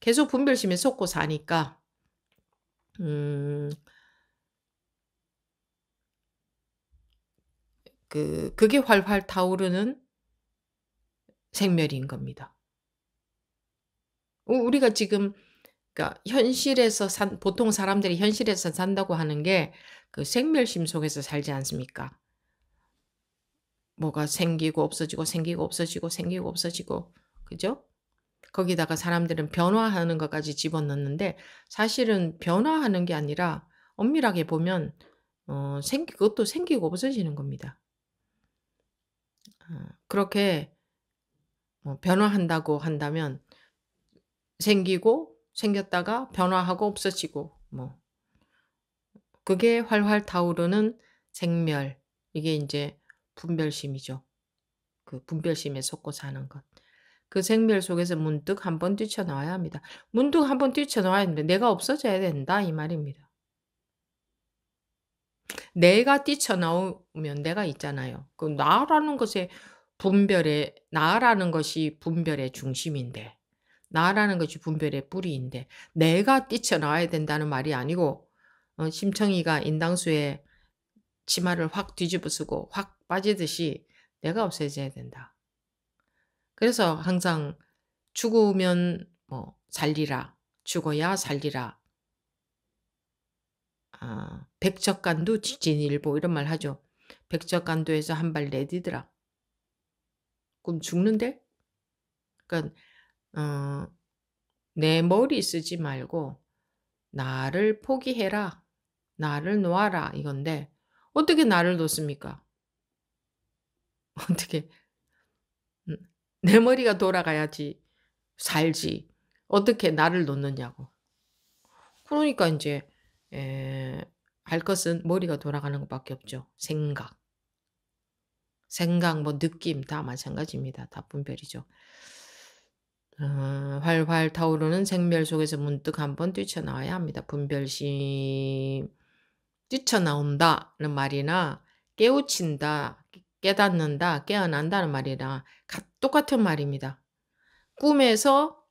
계속 분별심에 속고 사니까 음, 그게 활활 타오르는 생멸인 겁니다. 우리가 지금 그러니까 현실에서 보통 사람들이 현실에서 산다고 하는 게 그 생멸심 속에서 살지 않습니까? 뭐가 생기고 없어지고 생기고 없어지고 생기고 없어지고 그죠? 거기다가 사람들은 변화하는 것까지 집어넣는데 사실은 변화하는 게 아니라 엄밀하게 보면 그것도 생기고 없어지는 겁니다. 그렇게 변화한다고 한다면 생기고 생겼다가 변화하고 없어지고 뭐 그게 활활 타오르는 생멸 이게 이제 분별심이죠. 그 분별심에 속고 사는 것. 그 생멸 속에서 문득 한번 뛰쳐나와야 합니다. 문득 한번 뛰쳐나와야 하는데 내가 없어져야 된다 이 말입니다. 내가 뛰쳐나오면 내가 있잖아요. 그 나라는 것의 나라는 것이 분별의 중심인데 나라는 것이 분별의 뿌리인데 내가 뛰쳐나와야 된다는 말이 아니고 심청이가 인당수에 치마를 확 뒤집어 쓰고 확 빠지듯이 내가 없어져야 된다. 그래서 항상 죽으면 살리라. 죽어야 살리라. 백척간두 지진일보 이런 말 하죠. 백척간두에서 한 발 내디더라. 그럼 죽는데? 그러니까 내 머리 쓰지 말고 나를 포기해라. 나를 놓아라 이건데 어떻게 나를 놓습니까? 어떻게 내 머리가 돌아가야지 살지. 어떻게 나를 놓느냐고. 그러니까 인제 할 것은 머리가 돌아가는 것밖에 없죠. 생각. 생각 뭐 느낌 다 마찬가지입니다. 다 분별이죠. 활활 타오르는 생멸 속에서 문득 한번 뛰쳐나와야 합니다. 분별심 뛰쳐나온다는 말이나 깨우친다, 깨닫는다, 깨어난다는 말이나 똑같은 말입니다. 꿈에서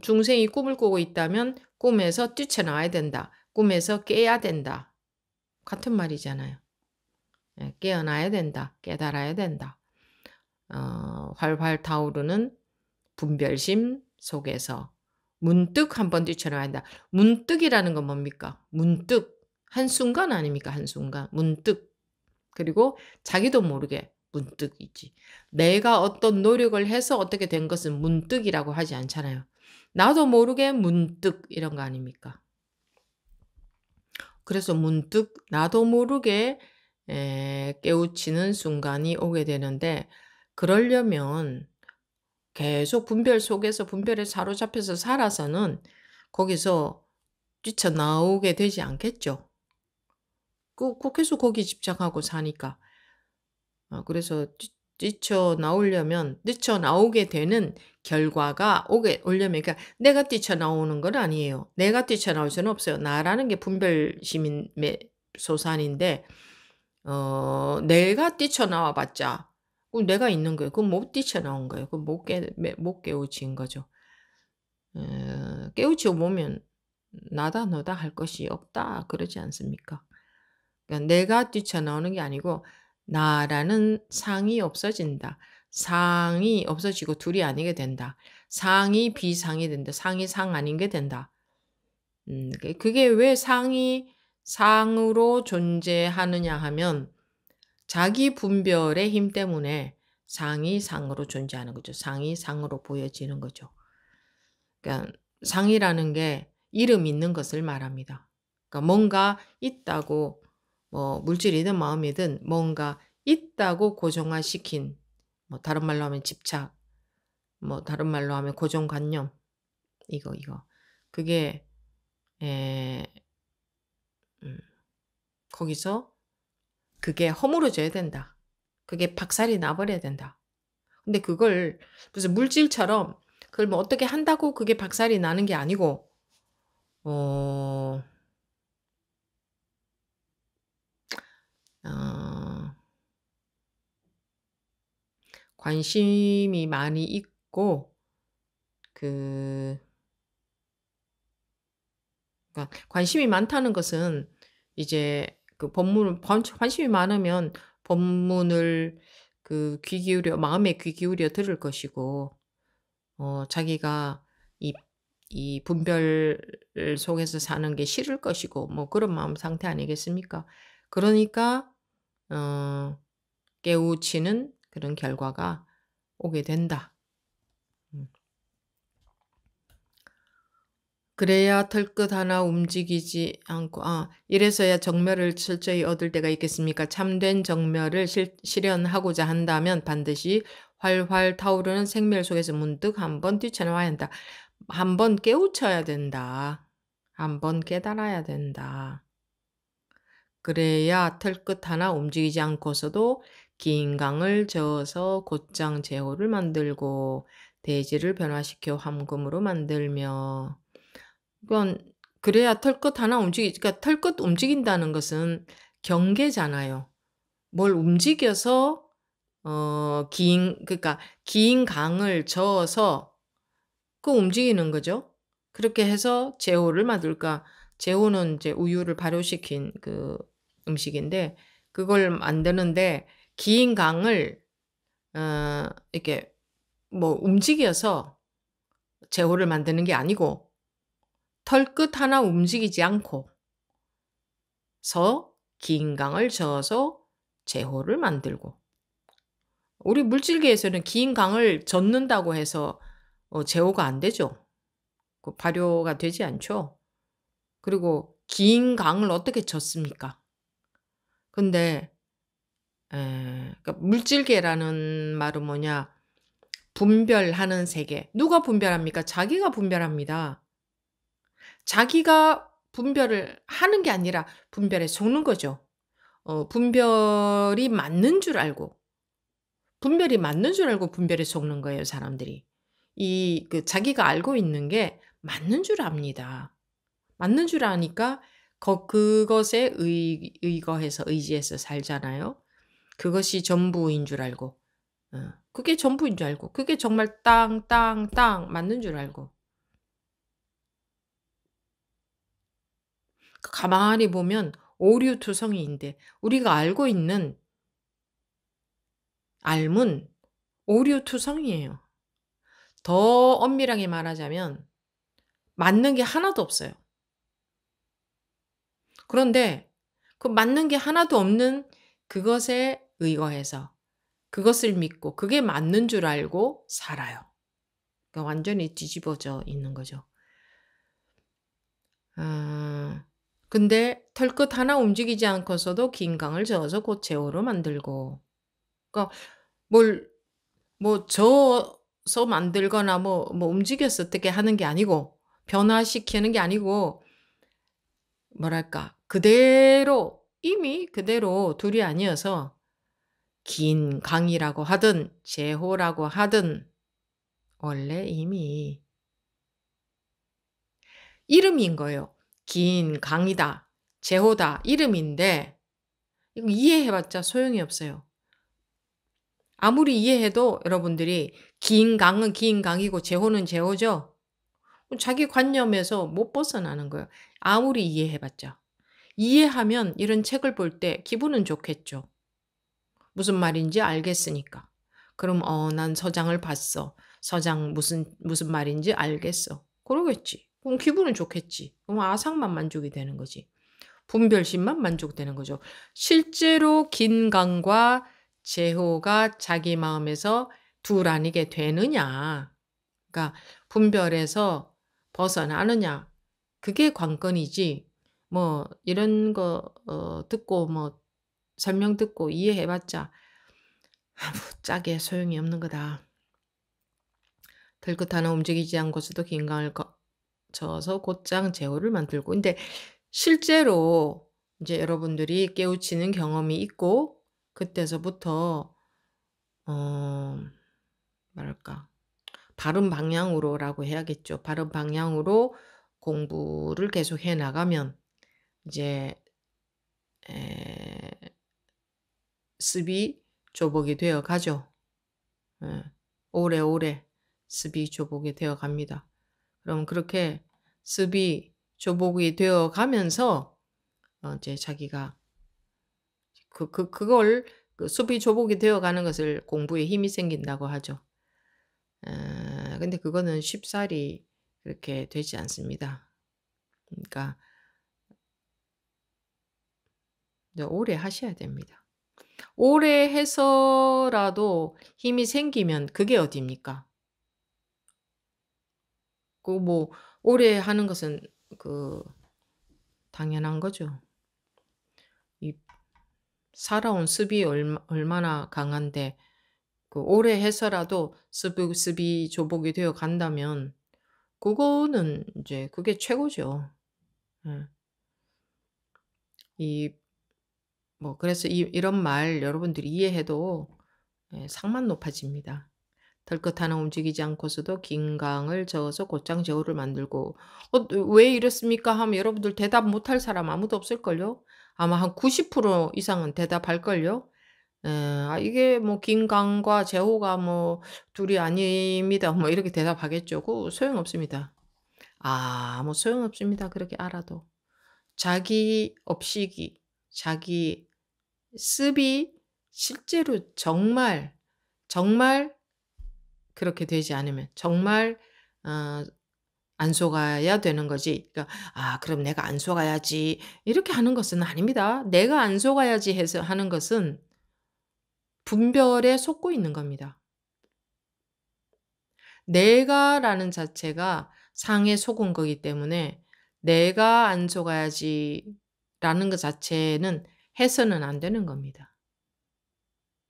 중생이 꿈을 꾸고 있다면 꿈에서 뛰쳐나와야 된다. 꿈에서 깨야 된다. 같은 말이잖아요. 깨어나야 된다. 깨달아야 된다. 활활 타오르는 분별심 속에서 문득 한번 뛰쳐나와야 한다. 문득이라는 건 뭡니까? 문득. 한순간 아닙니까? 한순간. 문득. 그리고 자기도 모르게 문득이지. 내가 어떤 노력을 해서 어떻게 된 것은 문득이라고 하지 않잖아요. 나도 모르게 문득 이런 거 아닙니까? 그래서 문득 나도 모르게 깨우치는 순간이 오게 되는데 그러려면 계속 분별 속에서 분별에 사로잡혀서 살아서는 거기서 뛰쳐나오게 되지 않겠죠. 계속 거기 집착하고 사니까. 그래서 뛰쳐나오게 되는 결과가 오려면, 그러니까 내가 뛰쳐나오는 건 아니에요. 내가 뛰쳐나올 수는 없어요. 나라는 게 분별심의 소산인데, 내가 뛰쳐나와 봤자, 그럼 내가 있는 거예요. 그럼 못 뛰쳐나온 거예요. 그럼 못 깨우친 거죠. 깨우치고 보면, 나다 너다 할 것이 없다. 그러지 않습니까? 그러니까 내가 뛰쳐나오는 게 아니고 나라는 상이 없어진다. 상이 없어지고 둘이 아니게 된다. 상이 비상이 된다. 상이 상 아닌 게 된다. 그게 왜 상이 상으로 존재하느냐 하면 자기 분별의 힘 때문에 상이 상으로 존재하는 거죠. 상이 상으로 보여지는 거죠. 그러니까 상이라는 게 이름 있는 것을 말합니다. 그러니까 뭔가 있다고 물질이든 마음이든 뭔가 있다고 고정화시킨 다른 말로 하면 집착, 다른 말로 하면 고정관념 이거 그게 에, 거기서 그게 허물어져야 된다. 그게 박살이 나버려야 된다. 근데 그걸 무슨 물질처럼 그걸 뭐 어떻게 한다고 그게 박살이 나는 게 아니고 어 어 관심이 많이 있고 그 그러니까 관심이 많다는 것은 이제 그 법문을 관심이 많으면 법문을 귀 기울여 마음에 귀 기울여 들을 것이고 자기가 이 분별 속에서 사는 게 싫을 것이고 뭐 그런 마음 상태 아니겠습니까? 그러니까 어 깨우치는 그런 결과가 오게 된다. 음. 그래야 털끝 하나 움직이지 않고 이래서야 정멸을 철저히 얻을 때가 있겠습니까? 참된 정멸을 실현하고자 한다면 반드시 활활 타오르는 생멸 속에서 문득 한번 뛰쳐나와야 한다. 한번 깨우쳐야 된다. 한번 깨달아야 된다. 그래야 털끝 하나 움직이지 않고서도 긴 강을 저어서 곧장 제호를 만들고 대지를 변화시켜 황금으로 만들며 그건 그래야 털끝 하나 그러니까 털끝 움직인다는 것은 경계잖아요. 뭘 움직여서 그러니까 긴 강을 저어서 움직이는 거죠. 그렇게 해서 제호를 만들까 제호는 이제 우유를 발효시킨 음식인데 그걸 만드는데 긴 강을 이렇게 뭐 움직여서 제호를 만드는 게 아니고 털끝 하나 움직이지 않고 긴 강을 저어서 제호를 만들고 우리 물질계에서는 긴 강을 젓는다고 해서 제호가 안 되죠. 발효가 되지 않죠. 그리고 긴 강을 어떻게 젓습니까? 근데 그러니까 물질계라는 말은 뭐냐? 분별하는 세계. 누가 분별합니까? 자기가 분별합니다. 자기가 분별을 하는 게 아니라 분별에 속는 거죠. 분별이 맞는 줄 알고 분별에 속는 거예요, 사람들이. 자기가 알고 있는 게 맞는 줄 압니다. 맞는 줄 아니까 그것에 의거해서 의지해서 살잖아요. 그것이 전부인 줄 알고. 그게 전부인 줄 알고. 그게 정말 땅 맞는 줄 알고. 가만히 보면 오류투성이인데 우리가 알고 있는 알문 오류투성이에요. 더 엄밀하게 말하자면 맞는 게 하나도 없어요. 그런데 그 맞는 게 하나도 없는 그것에 의거해서 그것을 믿고 그게 맞는 줄 알고 살아요. 그러니까 완전히 뒤집어져 있는 거죠. 근데 털끝 하나 움직이지 않고서도 긴 강을 저어서 곧 제호로 만들고 그러니까 뭘 저어서 만들거나 움직여서 어떻게 하는 게 아니고 변화시키는 게 아니고 뭐랄까 이미 그대로 둘이 아니어서 긴 강이라고 하든 제호라고 하든 원래 이미 이름인 거예요. 긴 강이다. 제호다. 이름인데 이거 이해해 봤자 소용이 없어요. 아무리 이해해도 여러분들이 긴 강은 긴 강이고 제호는 제호죠. 자기 관념에서 못 벗어나는 거예요. 아무리 이해해 봤자. 이해하면 이런 책을 볼 때 기분은 좋겠죠. 무슨 말인지 알겠으니까. 그럼 난 서장을 봤어. 서장 무슨 말인지 알겠어. 그러겠지. 그럼 기분은 좋겠지. 그럼 아상만 만족이 되는 거지. 분별심만 만족되는 거죠. 실제로 긴강과 제호가 자기 마음에서 둘 아니게 되느냐. 그러니까 분별에서 벗어나느냐. 그게 관건이지. 이런 거 듣고 설명 듣고 이해해 봤자 짜게 소용이 없는 거다. 들끝 하나 움직이지 않고서도 긴 강을 저어서 곧장 제호를 만들고. 근데 실제로 이제 여러분들이 깨우치는 경험이 있고 그때서부터 어 뭐랄까 바른 방향으로라고 해야겠죠. 바른 방향으로 공부를 계속 해 나가면 이제 에 습이 조복이 되어 가죠. 예. 오래오래 습이 조복이 되어 갑니다. 그럼 그렇게 습이 조복이 되어 가면서 이제 자기가 그걸 습이 조복이 되어 가는 것을 공부에 힘이 생긴다고 하죠. 근데 그거는 쉽사리 그렇게 되지 않습니다. 그러니까 이제 오래 하셔야 됩니다. 오래 해서라도 힘이 생기면 그게 어딥니까? 그 뭐 오래 하는 것은 그 당연한 거죠. 이 살아온 습이 얼마나 강한데 그 오래 해서라도 습이 조복이 되어 간다면 그거는 이제 그게 최고죠. 예. 이 뭐 그래서 이런 말 여러분들이 이해해도 상만 높아집니다. 덜끝 하나 움직이지 않고서도 긴 강을 저어서 곧장 저울을 만들고 왜 이렇습니까? 하면 여러분들 대답 못할 사람 아무도 없을걸요? 아마 한 90% 이상은 대답할걸요? 이게 뭐 긴 강과 제호가 뭐 둘이 아닙니다." 뭐 이렇게 대답하겠죠. 그 소용없습니다. 아무 소용없습니다, 그렇게 알아도. 자기 업식이 자기 습이 실제로 정말, 정말 그렇게 되지 않으면 정말 어 안 속아야 되는 거지. 그러니까 '아 그럼 내가 안 속아야지.' 이렇게 하는 것은 아닙니다. 내가 안 속아야지 해서 하는 것은 분별에 속고 있는 겁니다. 내가라는 자체가 상에 속은 거기 때문에 '내가 안 속아야지.'라는 것 자체는 해서는 안 되는 겁니다.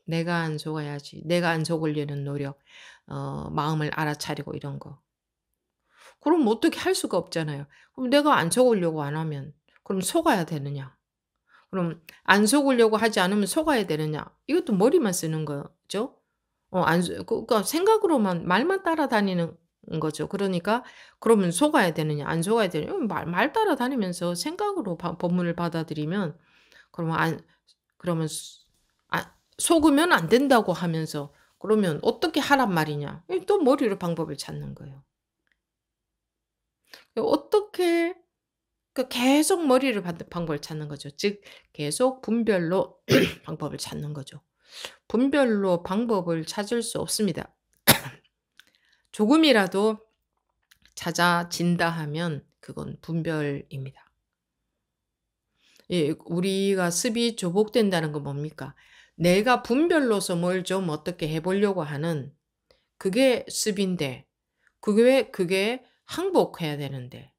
내가 안 속아야지. 내가 안 속으려는 노력, 마음을 알아차리고 이런 거. 그럼 어떻게 할 수가 없잖아요. 그럼 내가 안 속으려고 안 하면 그럼 속아야 되느냐? 그럼 안 속으려고 하지 않으면 속아야 되느냐? 이것도 머리만 쓰는 거죠. 안 그러니까 생각으로만 말만 따라다니는 거죠. 그러니까 그러면 속아야 되느냐 안 속아야 되느냐 말 따라다니면서 생각으로 법문을 받아들이면 그러면 그러면 속으면 안 된다고 하면서 그러면 어떻게 하란 말이냐. 또 머리로 방법을 찾는 거예요. 어떻게 계속 머리로 방법을 찾는 거죠. 즉 계속 분별로 방법을 찾는 거죠. 분별로 방법을 찾을 수 없습니다. 조금이라도 찾아진다 하면 그건 분별입니다. 예, 우리가 습이 조복된다는 건 뭡니까? 내가 분별로서 뭘 좀 어떻게 해 보려고 하는 그게 습인데 그게 항복해야 되는데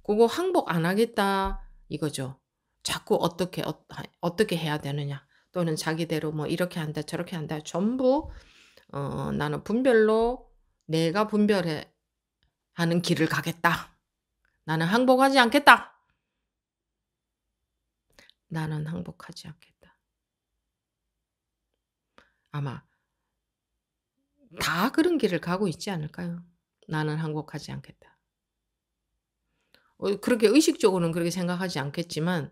그거 항복 안 하겠다 이거죠. 자꾸 어떻게 해야 되느냐 또는 자기대로 뭐 이렇게 한다 저렇게 한다 전부 나는 분별로 내가 분별해 하는 길을 가겠다. 나는 항복하지 않겠다. 나는 항복하지 않겠다. 아마 다 그런 길을 가고 있지 않을까요? 나는 항복하지 않겠다. 그렇게 의식적으로는 그렇게 생각하지 않겠지만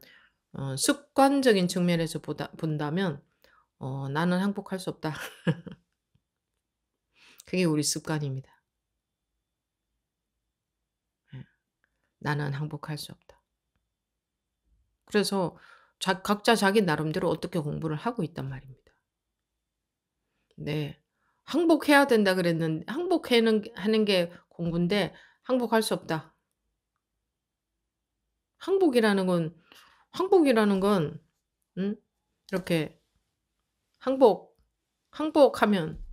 습관적인 측면에서 본다면 '나는 항복할 수 없다.' 그게 우리 습관입니다. 예. '나는 항복할 수 없다.' 그래서 각자 자기 나름대로 어떻게 공부를 하고 있단 말입니다. 네. 항복해야 된다 그랬는데 하는 게 공부인데 항복할 수 없다. 항복이라는 건 항복이라는 건 이렇게 항복하면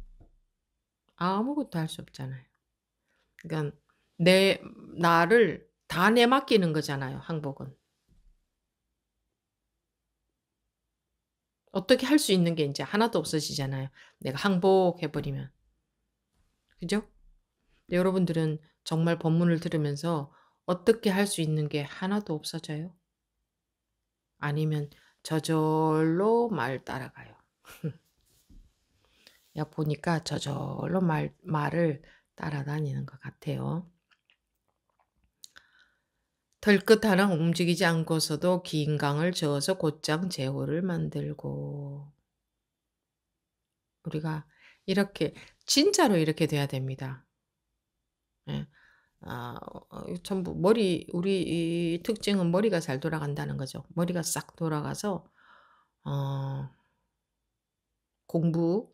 아무것도 할 수 없잖아요. 그러니까 나를 다 내맡기는 거잖아요, 항복은. 어떻게 할 수 있는 게 인제 하나도 없어지잖아요, 내가 항복해 버리면. 그죠? 여러분들은 정말 법문을 들으면서 어떻게 할 수 있는 게 하나도 없어져요? 아니면 저절로 말 따라가요? 야 보니까 저절로 말을 따라다니는 것 같아요. 털끝 하나 움직이지 않고서도 긴 강을 저어서 곧장 제호를 만들고. 우리가 이렇게 진짜로 이렇게 돼야 됩니다. 예. 전부 우리 이 특징은 머리가 잘 돌아간다는 거죠. 머리가 싹 돌아가서 어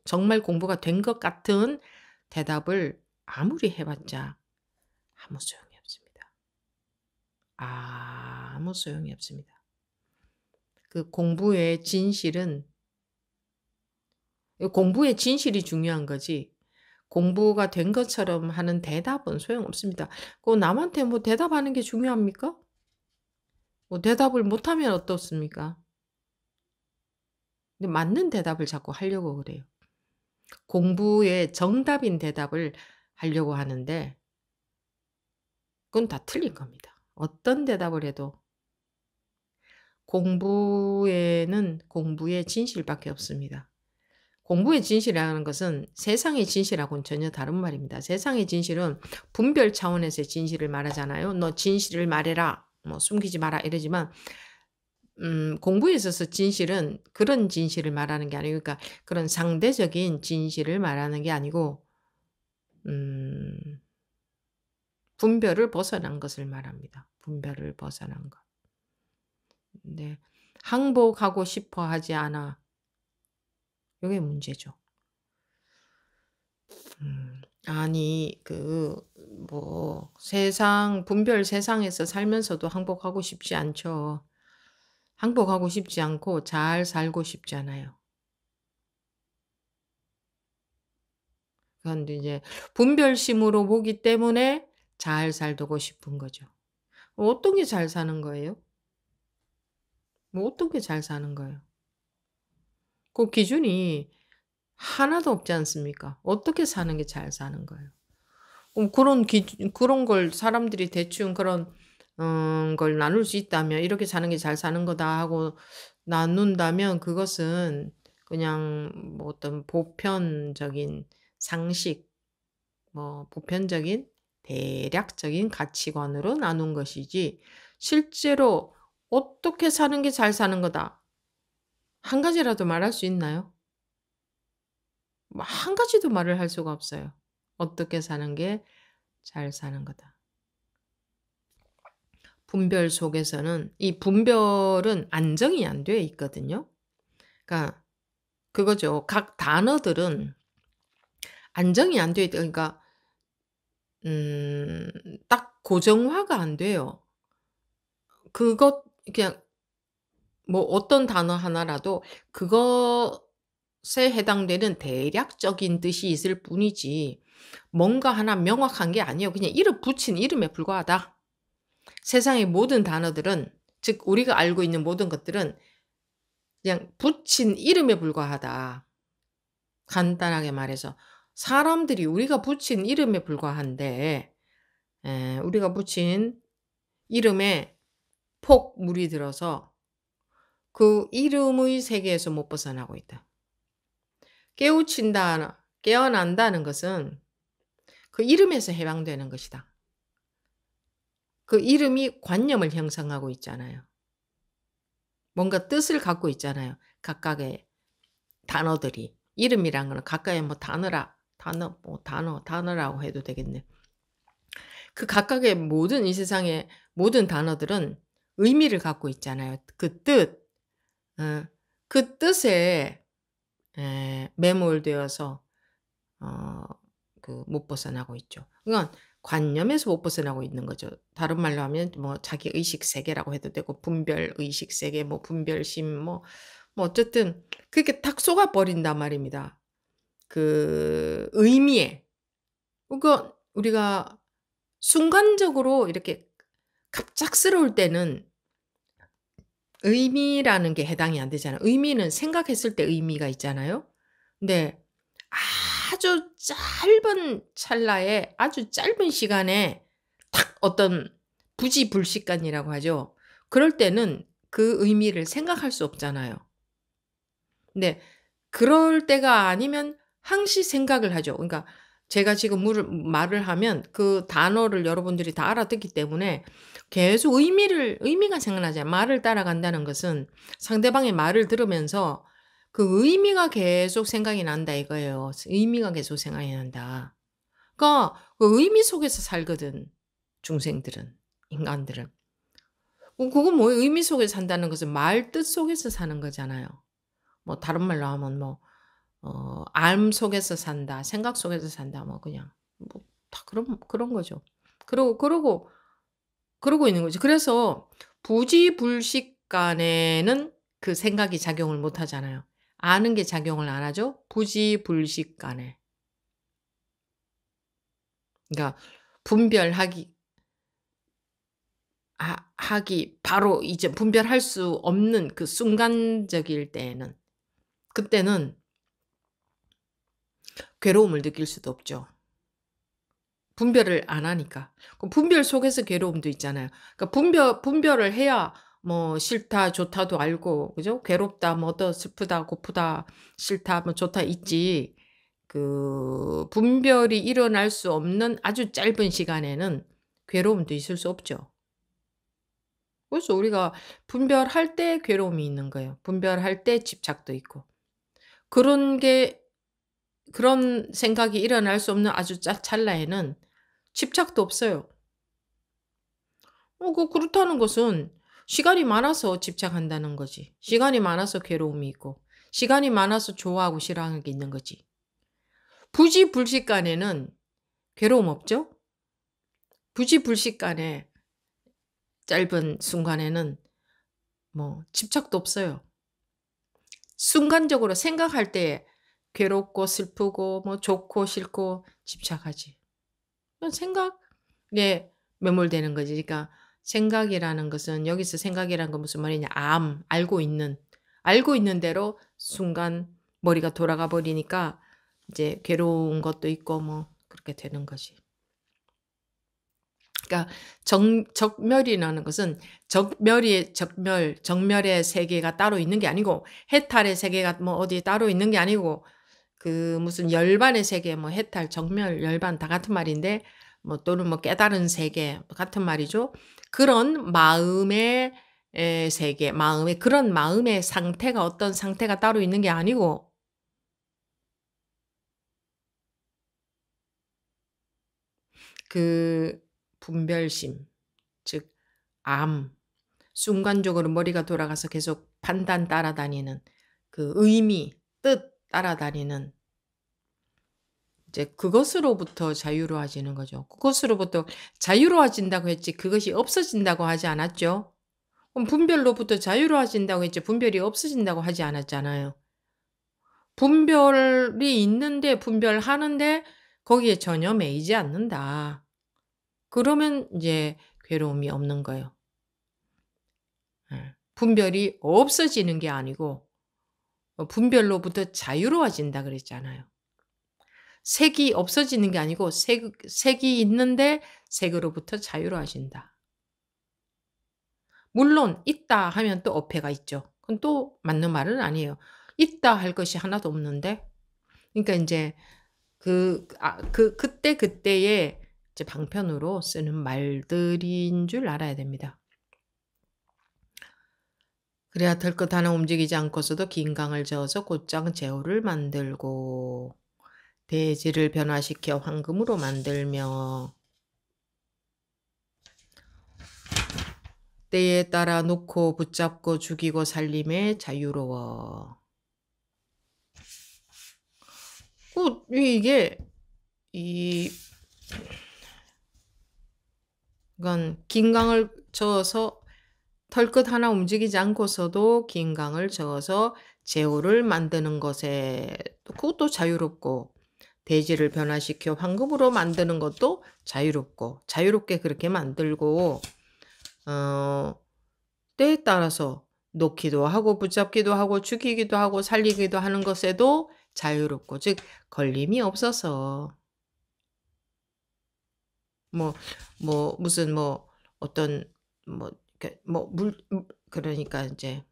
정말 공부가 된 것 같은 대답을 아무리 해 봤자 아무 소용이 없습니다. 아무 소용이 없습니다. 그 공부의 진실이 중요한 거지 공부가 된 것처럼 하는 대답은 소용없습니다. 남한테 뭐 대답하는 게 중요합니까? 뭐 대답을 못하면 어떻습니까? 근데 맞는 대답을 자꾸 하려고 그래요. 공부에 정답인 대답을 하려고 하는데 그건 다 틀린 겁니다. 어떤 대답을 해도 공부에는 공부의 진실밖에 없습니다. 공부의 진실이라는 것은 세상의 진실하고는 전혀 다른 말입니다. 세상의 진실은 분별 차원에서의 진실을 말하잖아요. "너 진실을 말해라." 뭐 "숨기지 마라." 이러지만 공부에 있어서 진실은 그런 진실을 말하는 게 아니고 그러니까 그런 상대적인 진실을 말하는 게 아니고 음 분별을 벗어난 것을 말합니다. 분별을 벗어난 것. 네. 항복하고 싶어 하지 않아. 요게 문제죠. 아니 뭐 분별 세상에서 살면서도 항복하고 싶지 않죠. 항복하고 싶지 않고 잘 살고 싶잖아요. 그런데 이제 분별심으로 보기 때문에 잘 살고 싶은 거죠. 어떤 게 잘 사는 거예요? 뭐 어떤 게 잘 사는 거예요? 그 기준이 하나도 없지 않습니까? 어떻게 사는 게 잘 사는 거예요? 그런 걸 사람들이 대충 그런 걸 나눌 수 있다면 '이렇게 사는 게 잘 사는 거다.' 하고 나눈다면 그것은 그냥 뭐 어떤 보편적인 상식 뭐 보편적인 대략적인 가치관으로 나눈 것이지 실제로 '어떻게 사는 게 잘 사는 거다.' 한 가지라도 말할 수 있나요? 뭐 한 가지도 말을 할 수가 없어요. '어떻게 사는 게 잘 사는 거다.' 분별 속에서는 이 분별은 안정이 안 돼 있거든요. 그러니까 그거죠. 각 단어들은 안정이 안 돼 있다 그러니까 음 딱 고정화가 안 돼요. 그냥 뭐 어떤 단어 하나라도 그것에 해당되는 대략적인 뜻이 있을 뿐이지 뭔가 하나 명확한 게 아니에요. 그냥 붙인 이름에 불과하다. 세상의 모든 단어들은 즉 우리가 알고 있는 모든 것들은 그냥 붙인 이름에 불과하다. 간단하게 말해서 사람들이 우리가 붙인 이름에 불과한데 우리가 붙인 이름에 폭 물이 들어서 그 이름의 세계에서 못 벗어나고 있다. 깨어난다는 것은 그 이름에서 해방되는 것이다. 그 이름이 관념을 형성하고 있잖아요. 뭔가 뜻을 갖고 있잖아요. 각각의 단어들이. 이름이란 거는 각각의 뭐 단어라고 해도 되겠네. 그 각각의 이 세상의 모든 단어들은 의미를 갖고 있잖아요. 어 그 뜻에 매몰되어서 못 벗어나고 있죠. 그러니까 관념에서 못 벗어나고 있는 거죠. 다른 말로 하면 뭐 자기 의식 세계라고 해도 되고 분별 의식 세계 뭐 분별심 뭐 어쨌든 그렇게 탁 속아 버린단 말입니다. 그 의미에. 그러니까 우리가 순간적으로 이렇게 갑작스러울 때는 의미라는 게 해당이 안 되잖아요. 의미는 생각했을 때 의미가 있잖아요. 근데 아주 짧은 찰나에 아주 짧은 시간에 탁 어떤 부지불식간이라고 하죠. 그럴 때는 그 의미를 생각할 수 없잖아요. 근데 그럴 때가 아니면 항시 생각을 하죠. 그러니까 제가 지금 말을 하면 그 단어를 여러분들이 다 알아듣기 때문에 계속 의미가 생각나잖아요. 말을 따라간다는 것은 상대방의 말을 들으면서 그 의미가 계속 생각이 난다 이거예요. 의미가 계속 생각이 난다. 그러니까 그 의미 속에서 살거든. 중생들은, 인간들은. 그건 뭐 의미 속에서 산다는 것은 말 뜻 속에서 사는 거잖아요. 뭐 다른 말로 하면 뭐 알 속에서 산다, 생각 속에서 산다, 뭐 그냥 뭐 다 그런 거죠. 그러고 있는 거죠. 그래서 부지불식간에는 그 생각이 작용을 못 하잖아요. 아는 게 작용을 안 하죠. 부지불식간에. 그러니까 분별하기 하기 바로 이제 분별할 수 없는 그 순간적일 때에는 그때는 괴로움을 느낄 수도 없죠. 분별을 안 하니까. 그 분별 속에서 괴로움도 있잖아요. 그러니까 분별을 해야 뭐 싫다, 좋다도 알고, 그죠? 괴롭다, 뭐 슬프다, 고프다, 싫다, 뭐 좋다 있지. 그 분별이 일어날 수 없는 아주 짧은 시간에는 괴로움도 있을 수 없죠. 그래서 우리가 분별할 때 괴로움이 있는 거예요. 분별할 때 집착도 있고. 그런 게 그런 생각이 일어날 수 없는 아주 찰나에는 집착도 없어요. 그렇다는 것은 시간이 많아서 집착한다는 거지. 시간이 많아서 괴로움이 있고, 시간이 많아서 좋아하고 싫어하는 게 있는 거지. 부지불식간에는 괴로움 없죠? 부지불식간에 짧은 순간에는 뭐 집착도 없어요. 순간적으로 생각할 때 괴롭고 슬프고 뭐 좋고 싫고 집착하지. 그건 생각에 매몰되는 거지. 그러니까 생각이라는 것은 여기서 생각이라는 건 무슨 말이냐? 알고 있는 대로 순간 머리가 돌아가 버리니까 이제 괴로운 것도 있고 뭐 그렇게 되는 거지. 그러니까 적멸이라는 것은 정멸의 세계가 따로 있는 게 아니고 해탈의 세계가 뭐 어디 따로 있는 게 아니고 그 무슨 열반의 세계 뭐 해탈, 정멸, 열반 다 같은 말인데 뭐 또는 뭐 깨달은 세계 같은 말이죠. 그런 마음의 세계, 그런 마음의 상태가 어떤 상태가 따로 있는 게 아니고 그 분별심, 즉 순간적으로 머리가 돌아가서 계속 판단 따라다니는 그 의미, 뜻 따라다니는 이제 그것으로부터 자유로워지는 거죠. 그것으로부터 자유로워진다고 했지 그것이 없어진다고 하지 않았죠. 그럼 분별로부터 자유로워진다고 했지 분별이 없어진다고 하지 않았잖아요. 분별이 있는데 분별하는데 거기에 전혀 매이지 않는다. 그러면 이제 괴로움이 없는 거예요. 분별이 없어지는 게 아니고 분별로부터 자유로워진다 그랬잖아요. 색이 없어지는 게 아니고 색이 있는데 색으로부터 자유로워진다. 물론 있다 하면 또 어폐가 있죠. 그건 또 맞는 말은 아니에요. 있다 할 것이 하나도 없는데 그러니까 인제 그때그때의 이제 방편으로 쓰는 말들인 줄 알아야 됩니다. 그래야 털끝 하나 움직이지 않고서도 긴강을 저어서 곧장 제호를 만들고 대지를 변화시켜 황금으로 만들며 때에 따라 놓고 붙잡고 죽이고 살림에 자유로워. 이게 이 이건 긴강을 저어서 털끝 하나 움직이지 않고서도 긴강을 저어서 제호를 만드는 것에 그것도 자유롭고 대지를 변화시켜 황금으로 만드는 것도 자유롭고 자유롭게 그렇게 만들고 때에 따라서 놓기도 하고 붙잡기도 하고 죽이기도 하고 살리기도 하는 것에도 자유롭고 즉 걸림이 없어서 무슨 어떤 그러니까 이제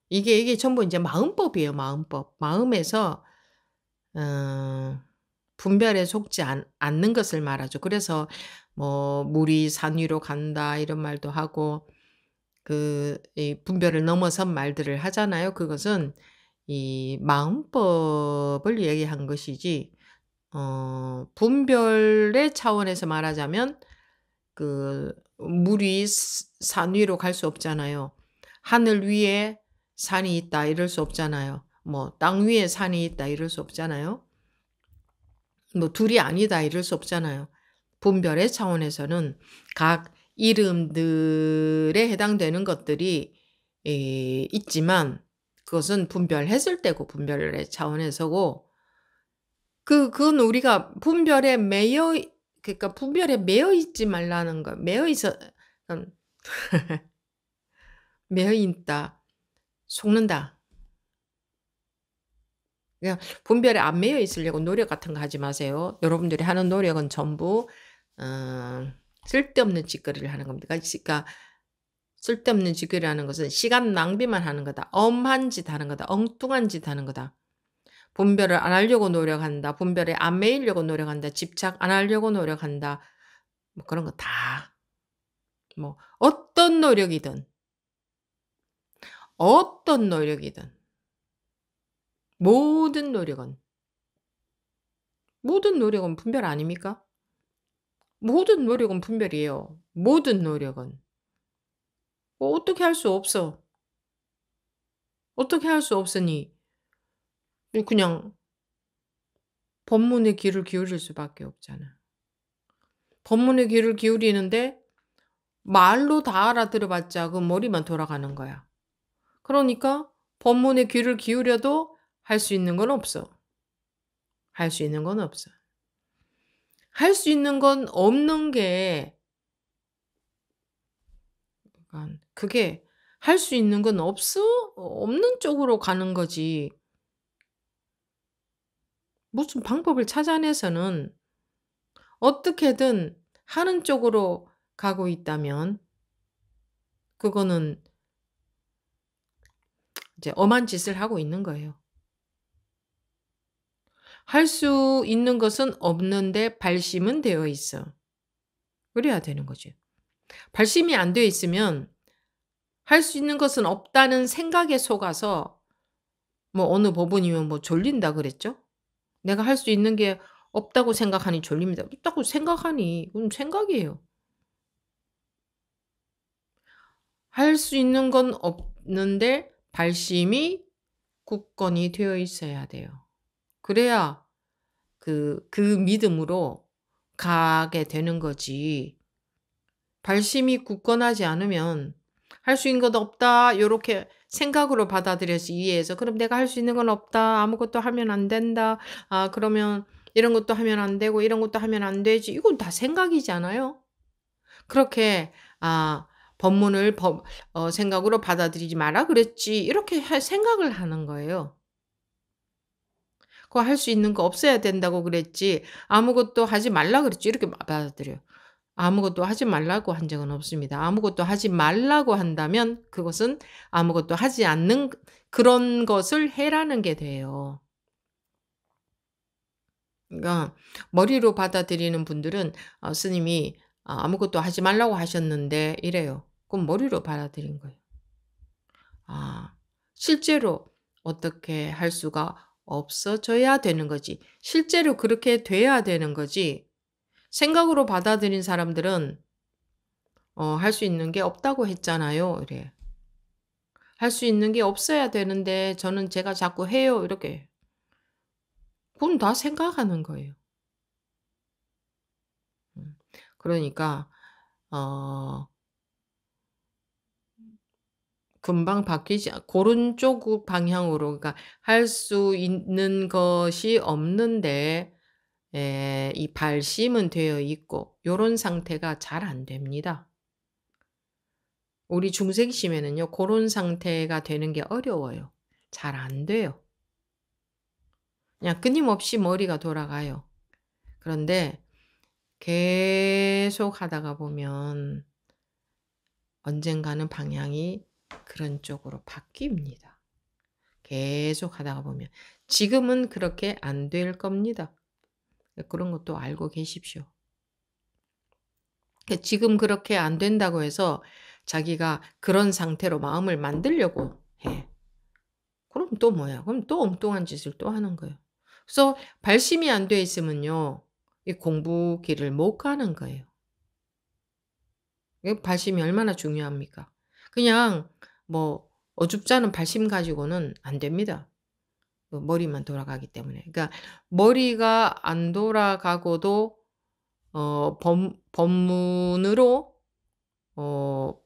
이게 전부 인제 마음법이에요, 마음법. 마음에서 어 분별에 속지 않는 것을 말하죠. 그래서 뭐 "물이 산 위로 간다." 이런 말도 하고 이 분별을 넘어선 말들을 하잖아요. 그것은 이 마음법을 얘기한 것이지 분별의 차원에서 말하자면 물이 산 위로 갈 수 없잖아요. 하늘 위에 산이 있다 이럴 수 없잖아요. 뭐 땅 위에 산이 있다 이럴 수 없잖아요. 뭐 둘이 아니다 이럴 수 없잖아요. 분별의 차원에서는 각 이름들에 해당되는 것들이 있지만 그것은 분별했을 때고 분별의 차원에서고 그건 우리가 분별에 그러니까 분별에 매여 있지 말라는 거. 매여 있어 음 매여 있다. 속는다. 그냥 분별에 안 매여 있으려고 노력 같은 거 하지 마세요. 여러분들이 하는 노력은 전부 어 쓸데없는 짓거리를 하는 겁니다. 그러니까 쓸데없는 짓거리라는 것은 시간 낭비만 하는 거다. 엄한 짓 하는 거다. 엉뚱한 짓 하는 거다. 분별을 안 하려고 노력한다. 분별에 안 매이려고 노력한다. 집착 안 하려고 노력한다. 뭐 그런 거 다 뭐 어떤 노력이든 모든 노력은 모든 노력은 분별 아닙니까? 모든 노력은 분별이에요. 모든 노력은. 어떻게 할 수 없어. 어떻게 할 수 없으니 그냥 법문에 귀를 기울일 수밖에 없잖아. 법문에 귀를 기울이는데 말로 다 알아들어 봤자 그 머리만 돌아가는 거야. 그러니까 법문에 귀를 기울여도 할 수 있는 건 없어. 할 수 있는 건 없어. 할 수 있는 건 없는 게 그게 할 수 있는 건 없는 쪽으로 가는 거지. 무슨 방법을 찾아내서는 어떻게든 하는 쪽으로 가고 있다면 그거는 이제 엄한 짓을 하고 있는 거예요. 할 수 있는 것은 없는데 발심은 되어 있어. 그래야 되는 거지. 발심이 안 되어 있으면 할 수 있는 것은 없다는 생각에 속아서 뭐 어느 법원이면 뭐 졸린다 그랬죠? 내가 할 수 있는 게 없다고 생각하니 졸립니다. 없다고 생각하니 그건 생각이에요. 할 수 있는 건 없는데 발심이 굳건히 되어 있어야 돼요. 그래야 그 믿음으로 가게 되는 거지. 발심이 굳건하지 않으면 '할 수 있는 것 없다.' 요렇게 생각으로 받아들여서 이해해서 '그럼 내가 할 수 있는 건 없다. 아무것도 하면 안 된다. 아 그러면 이런 것도 하면 안 되고 이런 것도 하면 안 되지.' 이건 다 생각이잖아요. 그렇게 법문을 생각으로 받아들이지 마라 그랬지 이렇게 생각을 하는 거예요. 그거 할 수 있는 거 없애야 된다고 그랬지 아무것도 하지 말라 그랬지 이렇게 받아들여요. 아무것도 하지 말라고 한 적은 없습니다. 아무것도 하지 말라고 한다면 그것은 아무것도 하지 않는 그런 것을 해라는 게 돼요. 그러니까 머리로 받아들이는 분들은 스님이 아무것도 하지 말라고 하셨는데 이래요. 그럼 머리로 받아들인 거예요. 실제로 어떻게 할 수가 없어져야 되는 거지. 실제로 그렇게 돼야 되는 거지. 생각으로 받아들인 사람들은 할 수 있는 게 없다고 했잖아요. 이래. 할 수 있는 게 없어야 되는데 저는 제가 자꾸 해요. 이렇게. 그건 다 생각하는 거예요. 음. 그러니까 어 금방 바뀌지 고런 쪽 방향으로 그러니까 할 수 있는 것이 없는데 이 발심은 되어 있고 요런 상태가 잘 안 됩니다. 우리 중생심에는요 고런 상태가 되는 게 어려워요. 잘 안 돼요. 그냥 끊임없이 머리가 돌아가요. 그런데 계속 하다가 보면 언젠가는 방향이 그런 쪽으로 바뀝니다. 계속 하다가 보면. 지금은 그렇게 안 될 겁니다. 그런 것도 알고 계십시오. 지금 그렇게 안 된다고 해서 자기가 그런 상태로 마음을 만들려고 해. 그럼 또 뭐야? 그럼 또 엉뚱한 짓을 또 하는 거예요. 그래서 발심이 안 돼 있으면요. 이 공부 길을 못 가는 거예요. 이 발심이 얼마나 중요합니까? 그냥 뭐 어줍지 않은 발심 가지고는 안 됩니다. 머리만 돌아가기 때문에. 그러니까 머리가 안 돌아가고도 법문으로 어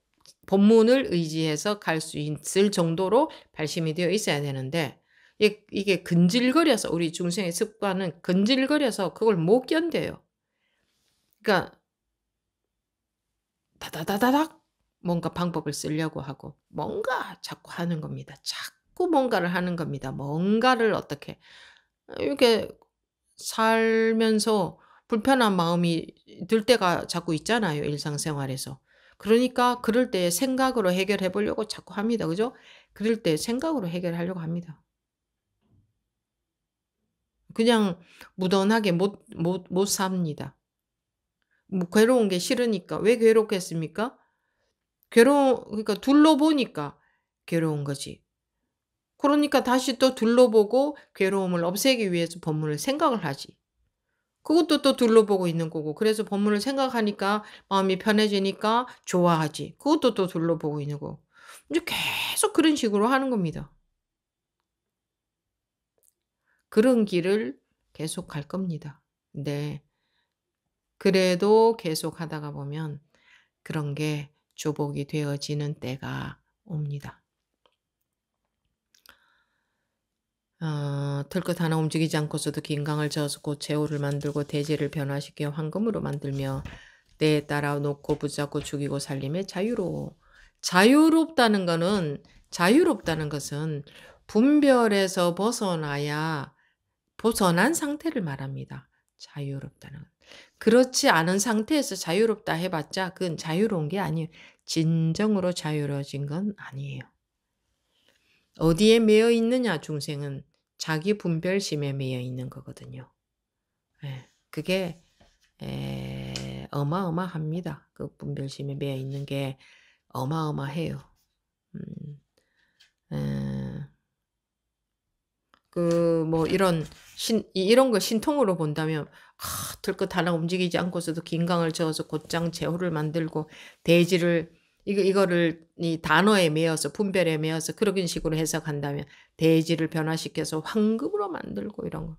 법문을 의지해서 갈 수 있을 정도로 발심이 되어 있어야 되는데 이게 근질거려서 우리 중생의 습관은 근질거려서 그걸 못 견뎌요. 그러니까 다다다다닥 뭔가 방법을 쓰려고 하고 뭔가 자꾸 하는 겁니다. 자꾸 뭔가를 하는 겁니다. 뭔가를 어떻게 이렇게 살면서 불편한 마음이 들 때가 자꾸 있잖아요, 일상생활에서. 그러니까 그럴 때 생각으로 해결해 보려고 자꾸 합니다. 그죠? 그럴 때 생각으로 해결하려고 합니다. 그냥 무던하게 못 삽니다. 뭐 괴로운 게 싫으니까. 왜 괴롭겠습니까? 그러니까 둘러보니까 괴로운 거지. 그러니까 다시 또 둘러보고 괴로움을 없애기 위해서 법문을 생각을 하지. 그것도 또 둘러보고 있는 거고. 그래서 법문을 생각하니까 마음이 편해지니까 좋아하지. 그것도 또 둘러보고 있는 거고. 이제 계속 그런 식으로 하는 겁니다. 그런 길을 계속 갈 겁니다. 네. 그래도 계속 하다가 보면 그런 게 조복이 되어지는 때가 옵니다. 들것 하나 움직이지 않고서도 긴강을 저어서 곧 제호를 만들고 대지를 변화시켜 황금으로 만들며 때에 따라 놓고 붙잡고 죽이고 살림에 자유로워. 자유롭다는 것은 분별에서 벗어난 상태를 말합니다. 자유롭다는 건. 그렇지 않은 상태에서 자유롭다 해봤자 그건 자유로운 게 아니에요. 진정으로 자유로워진 건 아니에요. 어디에 매여 있느냐 중생은 자기 분별심에 매여 있는 거거든요. 예. 그게 어마어마합니다. 그 분별심에 매여 있는 게 어마어마해요. 음. 에. 뭐 이런 걸 신통으로 본다면 들것 하나 움직이지 않고서도 긴강을 저어서 곧장 제호를 만들고 대지를 이거를 이 단어에 매어서 분별에 매어서 그런 식으로 해석한다면 대지를 변화시켜서 황금으로 만들고 이런 거.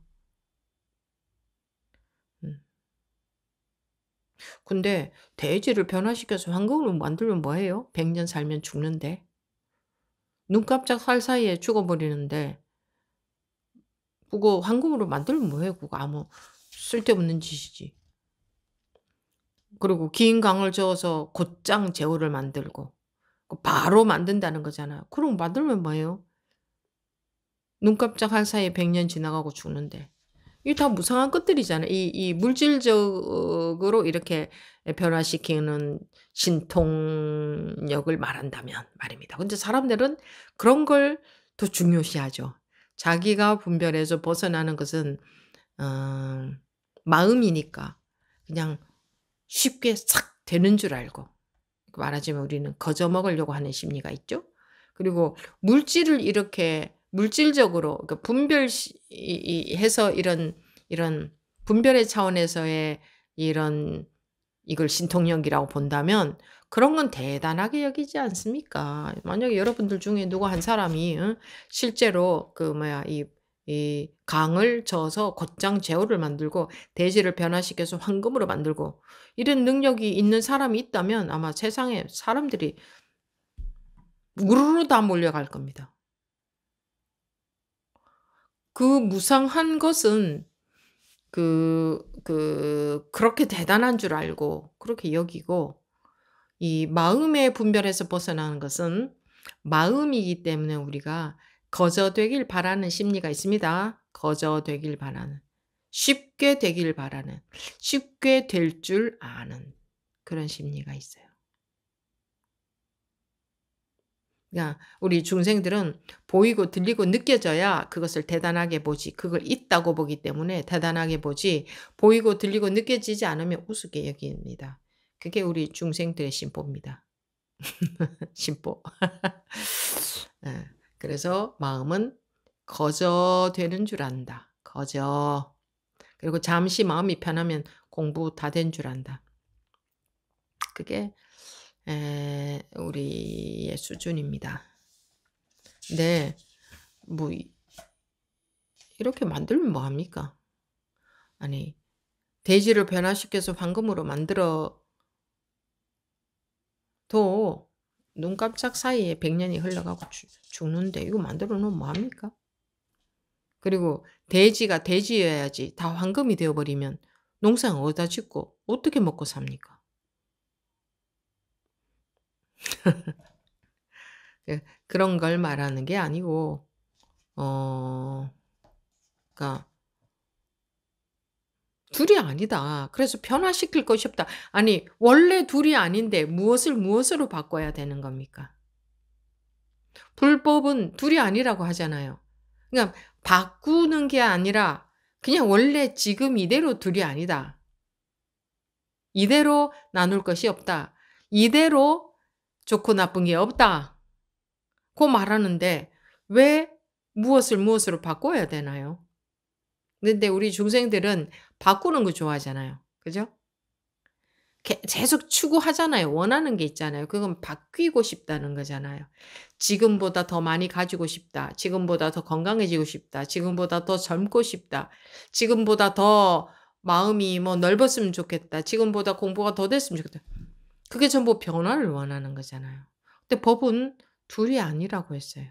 음. 근데 대지를 변화시켜서 황금으로 만들면 뭐해요? 100년 살면 죽는데. 눈 깜짝할 사이에 죽어버리는데 그거 황금으로 만들면 뭐해 그거 아무 쓸데없는 짓이지. 그리고 긴 강을 저어서 곧장 제호를 만들고 바로 만든다는 거잖아요. 그럼 만들면 뭐예요? 눈 깜짝할 사이에 100년 지나가고 죽는데. 이게 다 무상한 것들이잖아요. 이 물질적으로 이렇게 변화시키는 신통력을 말한다면 말입니다. 근데 사람들은 그런 걸 더 중요시하죠. 자기가 분별해서 벗어나는 것은 어 마음이니까 그냥 쉽게 싹 되는 줄 알고 말하자면 우리는 거저 먹으려고 하는 심리가 있죠. 그리고 물질을 이렇게 물질적으로 그러니까 해서 이런 분별의 차원에서의 이런 이걸 신통력이라고 본다면 그런 건 대단하게 여기지 않습니까? 만약에 여러분들 중에 누구 한 사람이 실제로 이 강을 저어서 곧장 제호를 만들고 대지를 변화시켜서 황금으로 만들고 이런 능력이 있는 사람이 있다면 아마 세상에 사람들이 우르르 다 몰려갈 겁니다. 그 무상한 것은 그렇게 대단한 줄 알고 그렇게 여기고 이 마음의 분별에서 벗어나는 것은 마음이기 때문에 우리가 거저되길 바라는 심리가 있습니다. 거저되길 바라는. 쉽게 되길 바라는. 쉽게 될 줄 아는 그런 심리가 있어요. 그러니까 우리 중생들은 보이고 들리고 느껴져야 그것을 대단하게 보지. 그걸 있다고 보기 때문에 대단하게 보지. 보이고 들리고 느껴지지 않으면 우습게 여깁니다. 그게 우리 중생들의 심보입니다. 심보. 예. 그래서 마음은 거저 되는 줄 안다. 거저. 그리고 잠시 마음이 편하면 공부 다 된 줄 안다. 그게 우리의 수준입니다. 근데 뭐 이렇게 만들면 뭐 합니까? 아니 돼지를 변화시켜서 황금으로 만들어도 눈 깜짝 사이에 100년이 흘러가고 죽는데 이거 만들어 놓으면 뭐 합니까? 그리고 돼지가 돼지여야지 다 황금이 되어버리면 농사는 어디다 짓고 어떻게 먹고 삽니까? 그런 걸 말하는 게 아니고 그러니까 둘이 아니다. 그래서 변화시킬 것이 없다. 아니 원래 둘이 아닌데 무엇으로 바꿔야 되는 겁니까? 불법은 둘이 아니라고 하잖아요. 그러니까 바꾸는 게 아니라 그냥 원래 지금 이대로 둘이 아니다. 이대로 나눌 것이 없다. 이대로 좋고 나쁜 게 없다. 고 말하는데 왜 무엇으로 바꿔야 되나요? 근데 우리 중생들은 바꾸는 거 좋아하잖아요. 그죠? 계속 추구하잖아요. 원하는 게 있잖아요. 그건 바뀌고 싶다는 거잖아요. 지금보다 더 많이 가지고 싶다. 지금보다 더 건강해지고 싶다. 지금보다 더 젊고 싶다. 지금보다 더 마음이 뭐 넓었으면 좋겠다. 지금보다 공부가 더 됐으면 좋겠다. 그게 전부 변화를 원하는 거잖아요. 근데 법은 둘이 아니라고 했어요.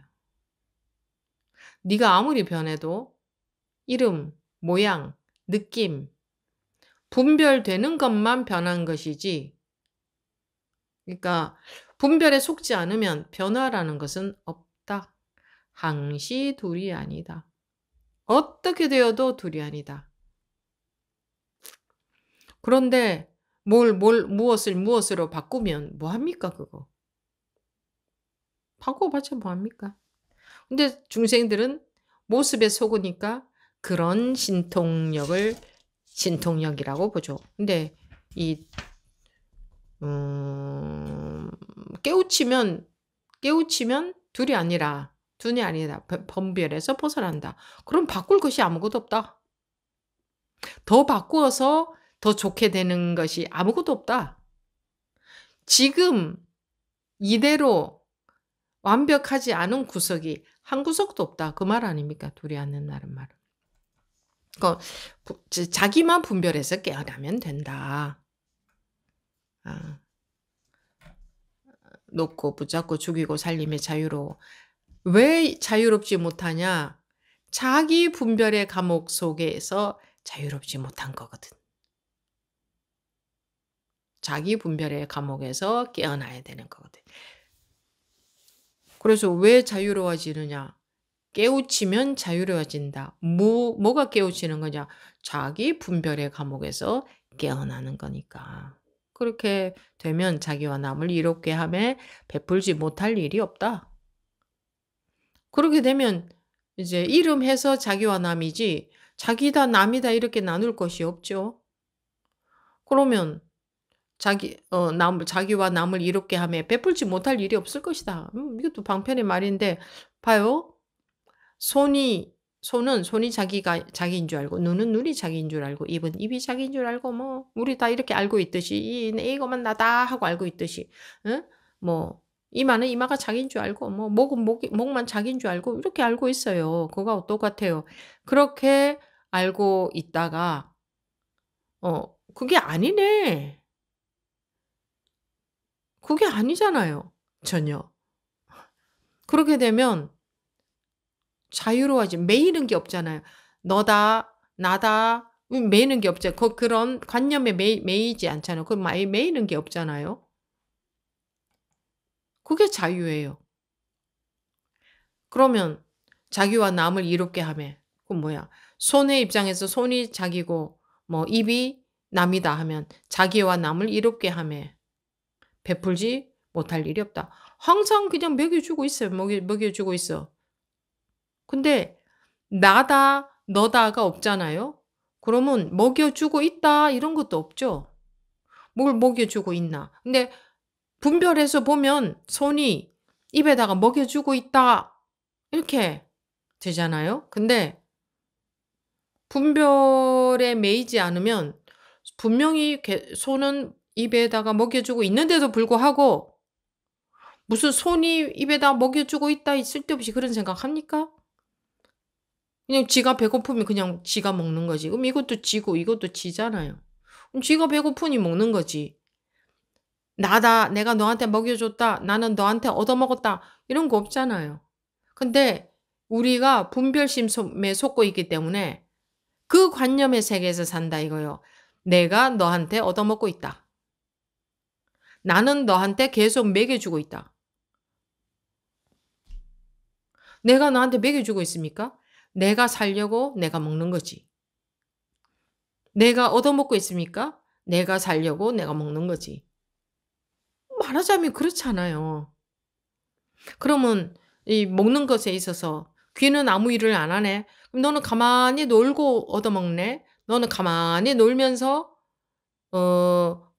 네가 아무리 변해도 이름, 모양, 느낌, 분별되는 것만 변한 것이지. 그러니까 분별에 속지 않으면 변화라는 것은 없다. 항시 둘이 아니다. 어떻게 되어도 둘이 아니다. 그런데 무엇으로 바꾸면 뭐 합니까, 그거? 바꿔봤자 뭐 합니까? 근데 중생들은 모습에 속으니까 그런 신통력이라고 보죠. 근데 이 깨우치면 둘이 아니라 범별에서 벗어난다. 그럼 바꿀 것이 아무것도 없다. 더 바꾸어서 더 좋게 되는 것이 아무것도 없다. 지금 이대로 완벽하지 않은 구석이 한 구석도 없다. 그 말 아닙니까? 둘이 않는다는 말은. 그러니까 자기만 분별해서 깨어나면 된다. 놓고 붙잡고 죽이고 살림의 자유로워. 왜 자유롭지 못하냐? 자기 분별의 감옥 속에서 자유롭지 못한 거거든. 자기 분별의 감옥에서 깨어나야 되는 거거든. 그래서 왜 자유로워지느냐? 깨우치면 자유로워진다. 뭐가 깨우치는 거냐? 자기 분별의 감옥에서 깨어나는 거니까. 그렇게 되면 자기와 남을 이롭게 하며 베풀지 못할 일이 없다. 그렇게 되면 이제 이름해서 자기와 남이지 자기다 남이다 이렇게 나눌 것이 없죠. 그러면 자기와 남을 이롭게 하며 베풀지 못할 일이 없을 것이다. 이것도 방편의 말인데 봐요. 손이 자기인 줄 알고 눈은 눈이 자기인 줄 알고 입은 입이 자기인 줄 알고 뭐 우리 다 이렇게 알고 있듯이 이거만 나다 하고 알고 있듯이 뭐 이마는 이마가 자기인 줄 알고 뭐 목만 자기인 줄 알고 이렇게 알고 있어요. 그거하고 똑같아요. 그렇게 알고 있다가 그게 아니네. 그게 아니잖아요. 전혀. 그렇게 되면 자유로워지 매이는 게 없잖아요. 너다, 나다, 매이는 게 없잖아요. 그런 관념에 매이지 않잖아요. 그 매이는 게 없잖아요. 그게 자유예요. 그러면 자기와 남을 이롭게 하며, 그건 뭐야? 손의 입장에서 손이 자기고, 뭐 입이 남이다 하면 자기와 남을 이롭게 하며 베풀지 못할 일이 없다. 항상 그냥 먹여주고 있어요. 먹여주고 있어. 근데 나다, 너다가 없잖아요. 그러면 먹여주고 있다 이런 것도 없죠. 뭘 먹여주고 있나. 근데 분별해서 보면 손이 입에다가 먹여주고 있다 이렇게 되잖아요. 근데 분별에 매이지 않으면 분명히 손은 입에다가 먹여주고 있는데도 불구하고 무슨 손이 입에다 먹여주고 있다 쓸데없이 그런 생각합니까? 그냥 지가 배고프면 그냥 지가 먹는 거지. 그럼 이것도 지고 이것도 지잖아요. 그럼 지가 배고프니 먹는 거지. 나다, 내가 너한테 먹여줬다, 나는 너한테 얻어먹었다 이런 거 없잖아요. 근데 우리가 분별심에 속고 있기 때문에 그 관념의 세계에서 산다 이거요. 내가 너한테 얻어먹고 있다. 나는 너한테 계속 먹여주고 있다. 내가 너한테 먹여주고 있습니까? 내가 살려고 내가 먹는 거지. 내가 얻어먹고 있습니까? 내가 살려고 내가 먹는 거지. 말하자면 그렇잖아요. 그러면 이 먹는 것에 있어서 귀는 아무 일을 안 하네. 그럼 너는 가만히 놀고 얻어먹네. 너는 가만히 놀면서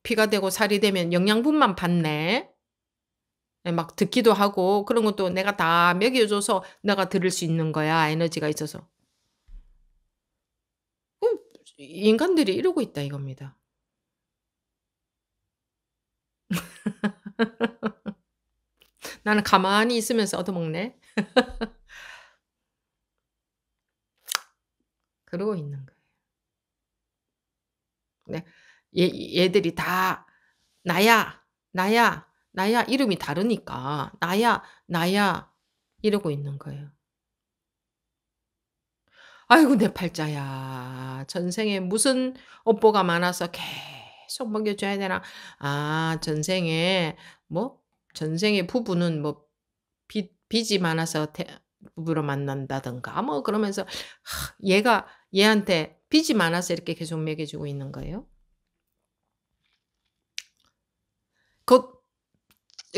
피가 되고 살이 되면 영양분만 받네. 예, 막 듣기도 하고 그런 것도 내가 다 먹여줘서 내가 들을 수 있는 거야. 에너지가 있어서. 인간들이 이러고 있다 이겁니다. 나는 가만히 있으면서 얻어먹네. 그러고 있는 거예요. 네. 얘들이 다 나야, 나야, 나야 이름이 다르니까 나야, 나야 이러고 있는 거예요. 아이고 내 팔자야. 전생에 무슨 업보가 많아서 계속 먹여줘야 되나. 아 전생에 뭐 전생에 부부는 뭐 빚이 많아서 부부로 만난다든가 뭐 그러면서 얘가 얘한테 빚이 많아서 이렇게 계속 먹여주고 있는 거예요.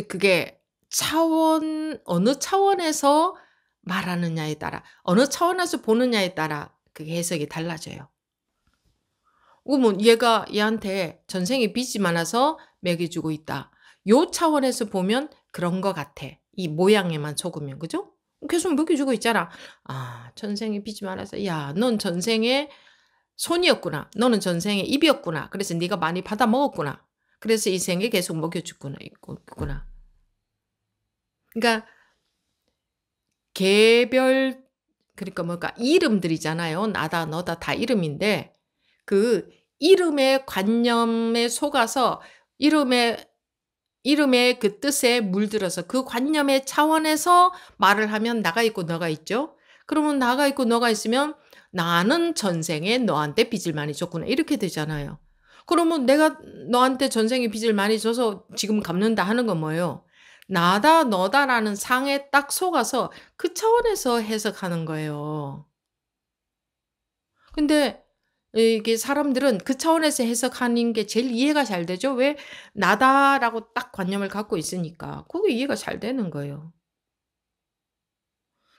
그게 어느 차원에서 말하느냐에 따라 어느 차원에서 보느냐에 따라 그게 해석이 달라져요. 그러면 얘가 얘한테 전생에 빚이 많아서 먹여주고 있다. 요 차원에서 보면 그런 것 같아. 이 모양에만 속으면 그죠? 계속 먹여주고 있잖아. 아 전생에 빚이 많아서 야 넌 전생에 손이었구나. 너는 전생에 입이었구나. 그래서 네가 많이 받아 먹었구나. 그래서 이 생에 계속 먹여주구나. 있구나. 그러니까 개별 그러니까 뭘까 이름들이잖아요. 나다 너다 다 이름인데 그 이름의 관념에 속아서 이름의 그 뜻에 물들어서 그 관념의 차원에서 말을 하면 나가 있고 너가 있죠. 그러면 나가 있고 너가 있으면 나는 전생에 너한테 빚을 많이 줬구나 이렇게 되잖아요. 그러면 내가 너한테 전생에 빚을 많이 줘서 지금 갚는다 하는 건 뭐예요? 나다 너다라는 상에 딱 속아서 그 차원에서 해석하는 거예요. 근데 이게 사람들은 그 차원에서 해석하는 게 제일 이해가 잘 되죠. 왜? 나다라고 딱 관념을 갖고 있으니까. 그게 이해가 잘 되는 거예요.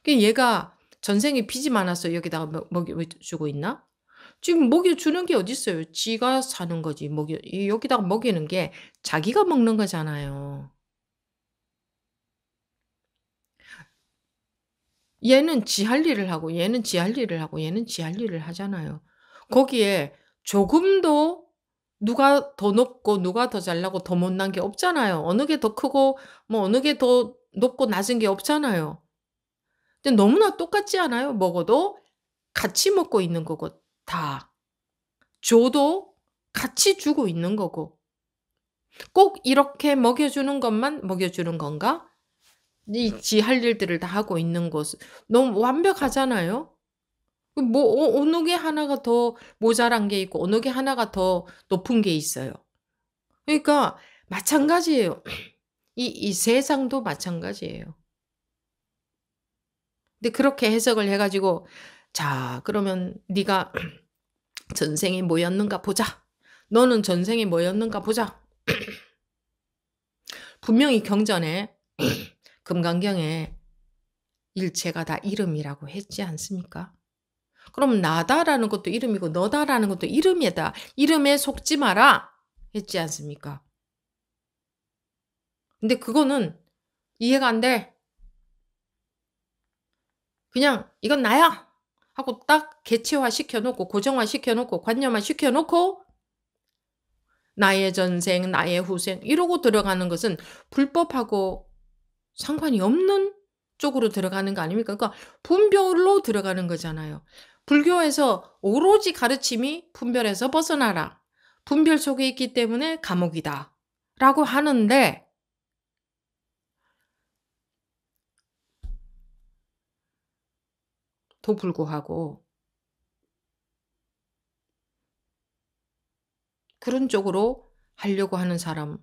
얘가 전생에 빚이 많아서 여기다가 먹여주고 있나? 지금 먹여주는 게 어딨어요. 지가 사는 거지. 여기다가 먹이는 게 자기가 먹는 거잖아요. 얘는 지 할 일을 하고 얘는 지 할 일을 하고 얘는 지 할 일을 하잖아요. 거기에 조금도 누가 더 높고 누가 더 잘나고 더 못난 게 없잖아요. 어느 게 더 크고 뭐 어느 게 더 높고 낮은 게 없잖아요. 근데 너무나 똑같지 않아요? 먹어도 같이 먹고 있는 거고 다. 줘도 같이 주고 있는 거고. 꼭 이렇게 먹여주는 것만 먹여주는 건가? 이 지 할 일들을 다 하고 있는 것은 너무 완벽하잖아요. 뭐 어느 게 하나가 더 모자란 게 있고 어느 게 하나가 더 높은 게 있어요. 그러니까 마찬가지예요. 이 세상도 마찬가지예요. 근데 그렇게 해석을 해 가지고 자 그러면 네가 전생에 뭐였는가 보자. 너는 전생에 뭐였는가 보자. 분명히 경전에 금강경에 일체가 다 이름이라고 했지 않습니까? 그럼 나다라는 것도 이름이고 너다라는 것도 이름이다. 이름에 속지 마라 했지 않습니까? 근데 그거는 이해가 안 돼. 그냥 이건 나야 하고 딱 개체화 시켜놓고 고정화 시켜놓고 관념화 시켜놓고 나의 전생, 나의 후생 이러고 들어가는 것은 불법하고 상관이 없는 쪽으로 들어가는 거 아닙니까? 그러니까 분별로 들어가는 거잖아요. 불교에서 오로지 가르침이 분별에서 벗어나라. 분별 속에 있기 때문에 감옥이다. 라고 하는데 도 불구하고 그런 쪽으로 하려고 하는 사람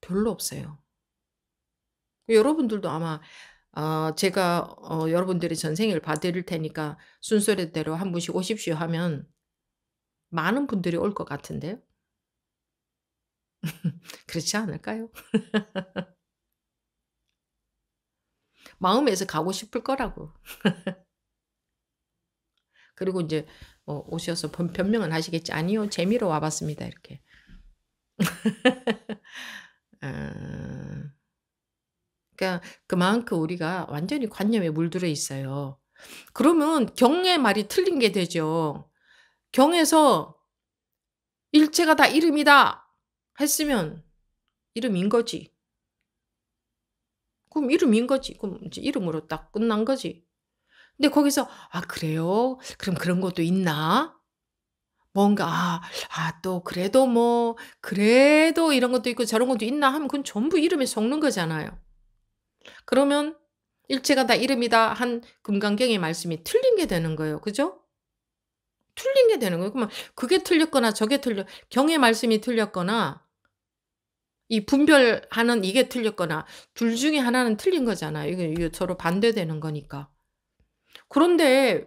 별로 없어요. 여러분들도 아마 제가 여러분들의 전생을 봐드릴 테니까 순서대로 한 분씩 오십시오 하면 많은 분들이 올 것 같은데요. 그렇지 않을까요? 마음에서 가고 싶을 거라고. 그리고 이제 오셔서 변명은 하시겠지. 아니요, 재미로 와봤습니다. 이렇게. 그러니까 그만큼 우리가 완전히 관념에 물들어 있어요. 그러면 경의 말이 틀린 게 되죠. 경에서 일체가 다 이름이다 했으면 이름인 거지. 그럼 이름인 거지. 그럼 이제 이름으로 딱 끝난 거지. 근데 거기서 그래요? 그럼 그런 것도 있나? 뭔가 또 그래도 그래도 이런 것도 있고 저런 것도 있나 하면 그건 전부 이름에 속는 거잖아요. 그러면 일체가 다 이름이다 한 금강경의 말씀이 틀린 게 되는 거예요. 그죠? 틀린 게 되는 거예요. 그러면 그게 틀렸거나 저게 경의 말씀이 틀렸거나 이 분별하는 이게 틀렸거나 둘 중에 하나는 틀린 거잖아요. 이게 서로 반대되는 거니까. 그런데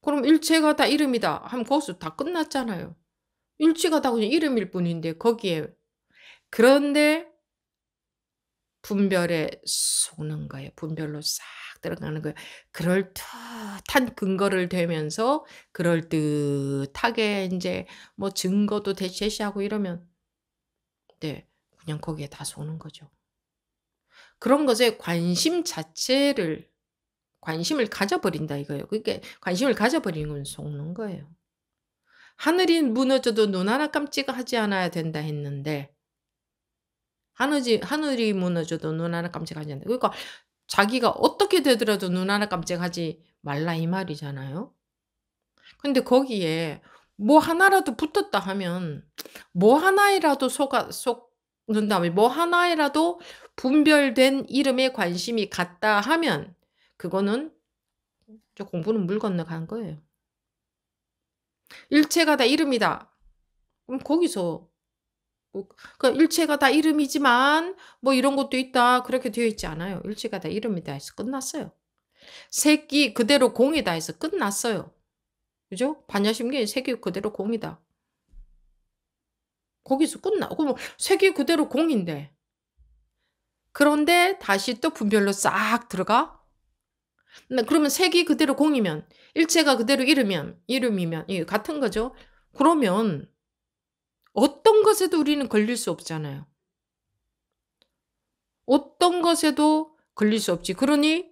그럼 일체가 다 이름이다 하면 거기서 다 끝났잖아요. 일체가 다 그냥 이름일 뿐인데 거기에 그런데 분별에 속는 거예요. 분별로 싹 들어가는 거예요. 그럴듯한 근거를 대면서 그럴듯하게 인제 증거도 제시하고 이러면 네 그냥 거기에 다 속는 거죠. 그런 것에 관심을 가져버린다 이거예요. 그러니까 관심을 가져버리는 건 속는 거예요. 하늘이 무너져도 눈 하나 깜찍하지 않아야 된다 했는데 하늘이 무너져도 눈 하나 깜찍하지 않는다. 그러니까 자기가 어떻게 되더라도 눈 하나 깜찍하지 말라 이 말이잖아요. 근데 거기에 뭐 하나라도 붙었다 하면 뭐 하나에라도 속는다면 뭐 하나에라도 분별된 이름에 관심이 갔다 하면 그거는 공부는 물 건너간 거예요. 일체가 다 이름이다. 그럼 거기서 그러니까 일체가 다 이름이지만 이런 것도 있다. 그렇게 되어 있지 않아요. 일체가 다 이름이다 해서 끝났어요. 새끼 그대로 공이다 해서 끝났어요. 그죠? 반야심경이 새끼 그대로 공이다. 거기서 그럼 새끼 그대로 공인데. 그런데 다시 또 분별로 싹 들어가? 그러면 색이 그대로 공이면 일체가 그대로 이름이면 이게 같은 거죠. 그러면 어떤 것에도 우리는 걸릴 수 없잖아요. 어떤 것에도 걸릴 수 없지. 그러니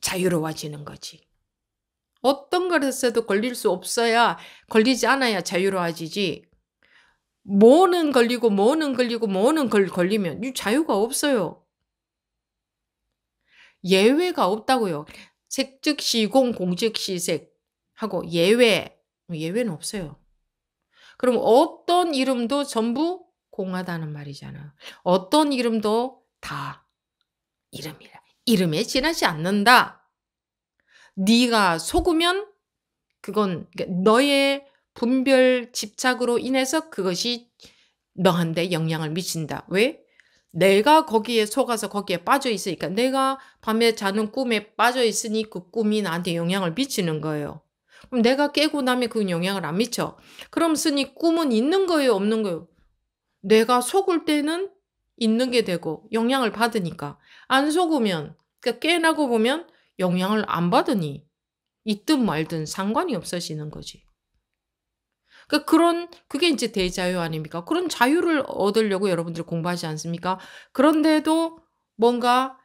자유로워지는 거지. 어떤 것에도 걸리지 않아야 자유로워지지. 뭐는 걸리고 뭐는 걸리면 이 자유가 없어요. 예외가 없다고요. 색 즉시 공, 공 즉시 색 하고 예외는 없어요. 그럼 어떤 이름도 전부 공하다는 말이잖아요. 어떤 이름도 다 이름이라. 이름에 지나지 않는다. 네가 속으면 그건 너의 분별 집착으로 인해서 그것이 너한테 영향을 미친다. 왜? 내가 거기에 속아서 거기에 빠져 있으니까 내가 밤에 자는 꿈에 빠져 있으니 그 꿈이 나한테 영향을 미치는 거예요. 그럼 내가 깨고 나면 그 영향을 안 미쳐. 그럼 쓰니 꿈은 있는 거예요, 없는 거예요? 내가 속을 때는 있는 게 되고 영향을 받으니까. 안 속으면, 그러니까 깨나고 보면 영향을 안 받으니 있든 말든 상관이 없어지는 거지. 그러니까 그게 이제 대자유 아닙니까? 그런 자유를 얻으려고 여러분들이 공부하지 않습니까? 그런데도 뭔가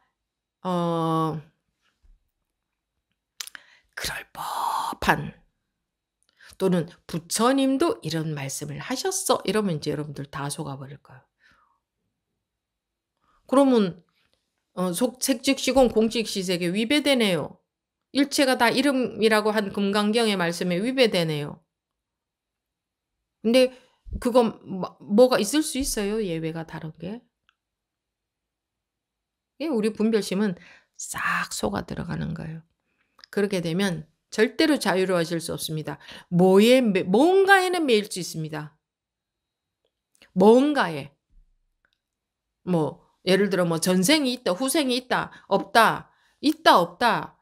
그럴 법한, 또는 부처님도 이런 말씀을 하셨어, 이러면 이제 여러분들 다 속아버릴 거예요. 그러면 속책즉시공 공직시색에 위배되네요. 일체가 다 이름이라고 한 금강경의 말씀에 위배되네요. 근데 그건 뭐가 있을 수 있어요, 예외가 다른 게. 우리 분별심은 싹 속아 들어가는 거예요. 그렇게 되면 절대로 자유로워질 수 없습니다. 뭔가에는 매일 수 있습니다. 뭔가에. 예를 들어 전생이 있다, 후생이 있다, 없다, 있다, 없다.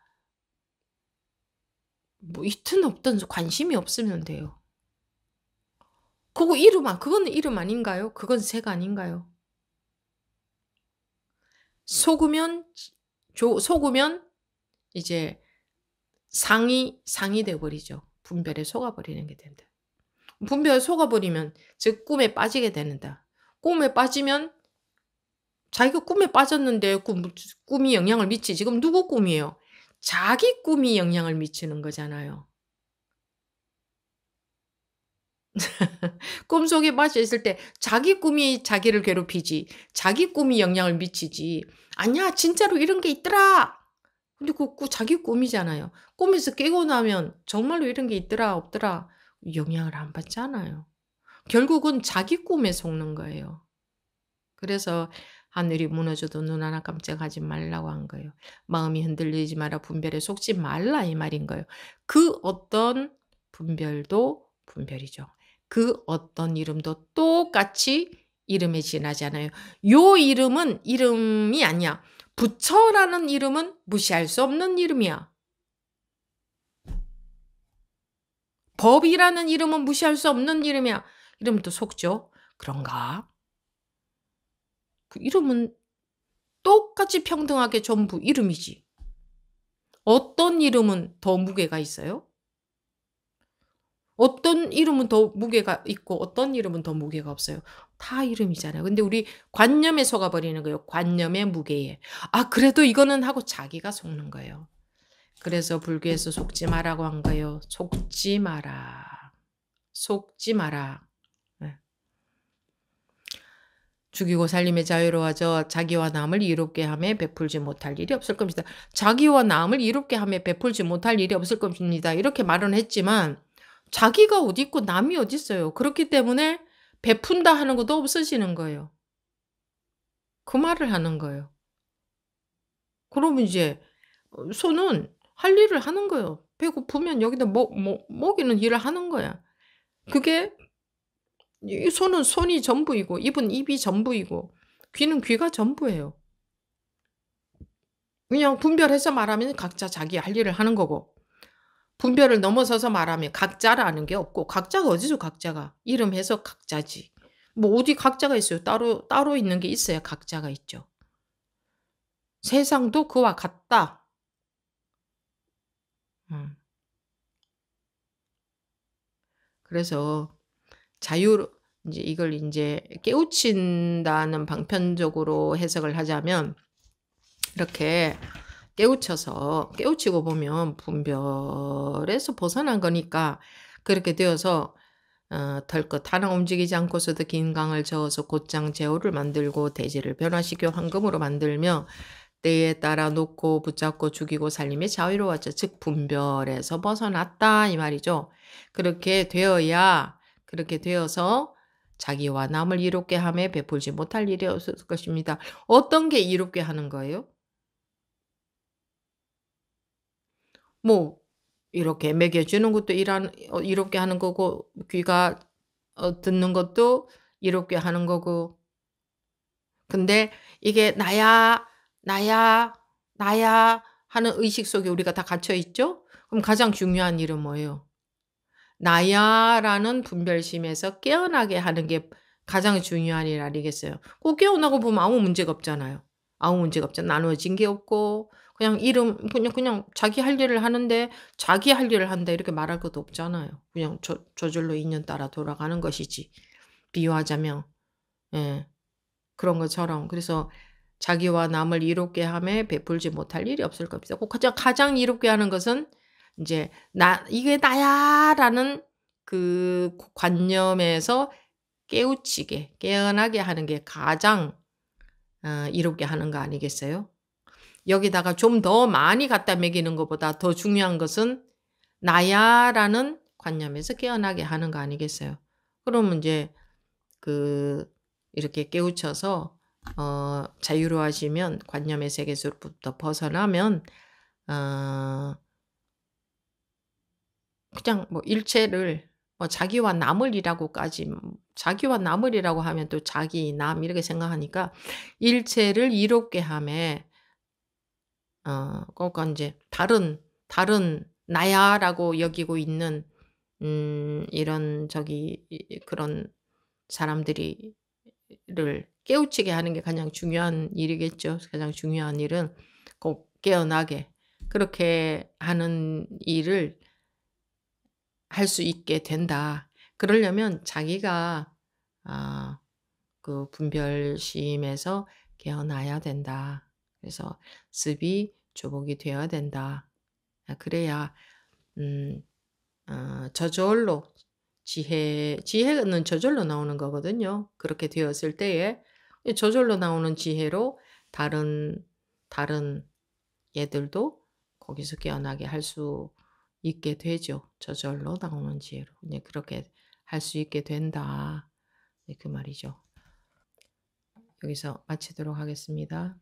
있든 없든 관심이 없으면 돼요. 그건 이름 아닌가요? 그건 색 아닌가요? 속으면 이제 상이 돼버리죠. 분별에 속아버리는 게 된다. 분별에 속아버리면 즉 꿈에 빠지게 되는다. 꿈에 빠지면 자기가 꿈에 빠졌는데 꿈이 영향을 미치지. 지금 누구 꿈이에요? 자기 꿈이 영향을 미치는 거잖아요. 꿈속에 빠져 있을 때 자기 꿈이 자기를 괴롭히지. 자기 꿈이 영향을 미치지. 아니야, 진짜로 이런 게 있더라. 근데 자기 꿈이잖아요. 꿈에서 깨고 나면 정말로 이런 게 있더라, 없더라. 영향을 안 받잖아요. 결국은 자기 꿈에 속는 거예요. 그래서 하늘이 무너져도 눈 하나 깜짝하지 말라고 한 거예요. 마음이 흔들리지 마라, 분별에 속지 말라, 이 말인 거예요. 그 어떤 분별도 분별이죠. 그 어떤 이름도 똑같이 이름에 지나잖아요. 요 이름은 이름이 아니야. 부처라는 이름은 무시할 수 없는 이름이야. 법이라는 이름은 무시할 수 없는 이름이야. 이름도 속죠. 그런가? 그 이름은 똑같이 평등하게 전부 이름이지. 어떤 이름은 더 무게가 있어요? 어떤 이름은 더 무게가 있고 어떤 이름은 더 무게가 없어요. 다 이름이잖아요. 근데 우리 관념에 속아버리는 거예요. 관념의 무게에. 그래도 이거는 하고 자기가 속는 거예요. 그래서 불교에서 속지 마라고 한 거예요. 속지 마라. 속지 마라. 네. 죽이고 살림에 자유로워져 자기와 남을 이롭게 하며 베풀지 못할 일이 없을 겁니다. 자기와 남을 이롭게 하며 베풀지 못할 일이 없을 겁니다. 이렇게 말은 했지만 자기가 어디 있고 남이 어디 있어요. 그렇기 때문에 베푼다 하는 것도 없어지는 거예요. 그 말을 하는 거예요. 그러면 이제 손은 할 일을 하는 거예요. 배고프면 여기다 먹이는 일을 하는 거야. 그게 이 손은 손이 전부이고 입은 입이 전부이고 귀는 귀가 전부예요. 그냥 분별해서 말하면 각자 자기 할 일을 하는 거고, 분별을 넘어서서 말하면 각자라는 게 없고, 각자가 어디서 각자가? 이름해서 각자지. 어디 각자가 있어요? 따로 있는 게 있어야 각자가 있죠. 세상도 그와 같다. 그래서 이제 이걸 이제 깨우친다는 방편적으로 해석을 하자면, 이렇게 깨우치고 보면 분별에서 벗어난 거니까 그렇게 되어서 덜것 하나 움직이지 않고서도 긴 강을 저어서 곧장 제호를 만들고 대지를 변화시켜 황금으로 만들며 때에 따라 놓고 붙잡고 죽이고 살림에 자유로워져, 즉 분별에서 벗어났다, 이 말이죠. 그렇게 되어서 자기와 남을 이롭게 하며 베풀지 못할 일이 없을 것입니다. 어떤 게 이롭게 하는 거예요? 이렇게 먹여주는 것도 이롭게 하는 거고, 귀가 듣는 것도 이롭게 하는 거고. 근데 이게 나야, 나야, 나야 하는 의식 속에 우리가 다 갇혀 있죠? 그럼 가장 중요한 일은 뭐예요? 나야라는 분별심에서 깨어나게 하는 게 가장 중요한 일 아니겠어요? 꼭 깨어나고 보면 아무 문제가 없잖아요. 아무 문제가 없잖아. 나눠진 게 없고 그냥 이름 그냥 자기 할 일을 하는데 자기 할 일을 한다 이렇게 말할 것도 없잖아요. 그냥 저절로 인연 따라 돌아가는 것이지. 비유하자면. 예. 그런 것처럼. 그래서 자기와 남을 이롭게 함에 베풀지 못할 일이 없을 겁니다. 꼭 가장 이롭게 하는 것은 인제 '나 이게 나야.'라는 그 관념에서 깨우치게 깨어나게 하는 게 가장 이롭게 하는 거 아니겠어요? 여기다가 좀 더 많이 갖다 매기는 것보다 더 중요한 것은 '나야.'라는 관념에서 깨어나게 하는 거 아니겠어요? 그러면 인제 그 이렇게 깨우쳐서 자유로워지면 관념의 세계로부터 벗어나면 어 그냥 뭐 일체를 자기와 남을이라고까지 자기와 남을이라고 하면 또 자기, 남 이렇게 생각하니까 일체를 이롭게 함에 그러니까 인제 다른 나야라고 여기고 있는 이런 그런 사람들이 를 깨우치게 하는 게 가장 중요한 일이겠죠. 가장 중요한 일은 꼭 깨어나게 그렇게 하는 일을 할 수 있게 된다. 그러려면 자기가 아 그 분별심에서 깨어나야 된다. 그래서 습이 조복이 되어야 된다. 그래야 음 저절로 지혜는 저절로 나오는 거거든요. 그렇게 되었을 때에 저절로 나오는 지혜로 다른 얘들도 거기서 깨어나게 할 수 있게 되죠. 저절로 나오는 지혜로. 네 그렇게 할 수 있게 된다. 네 그 말이죠. 여기서 마치도록 하겠습니다.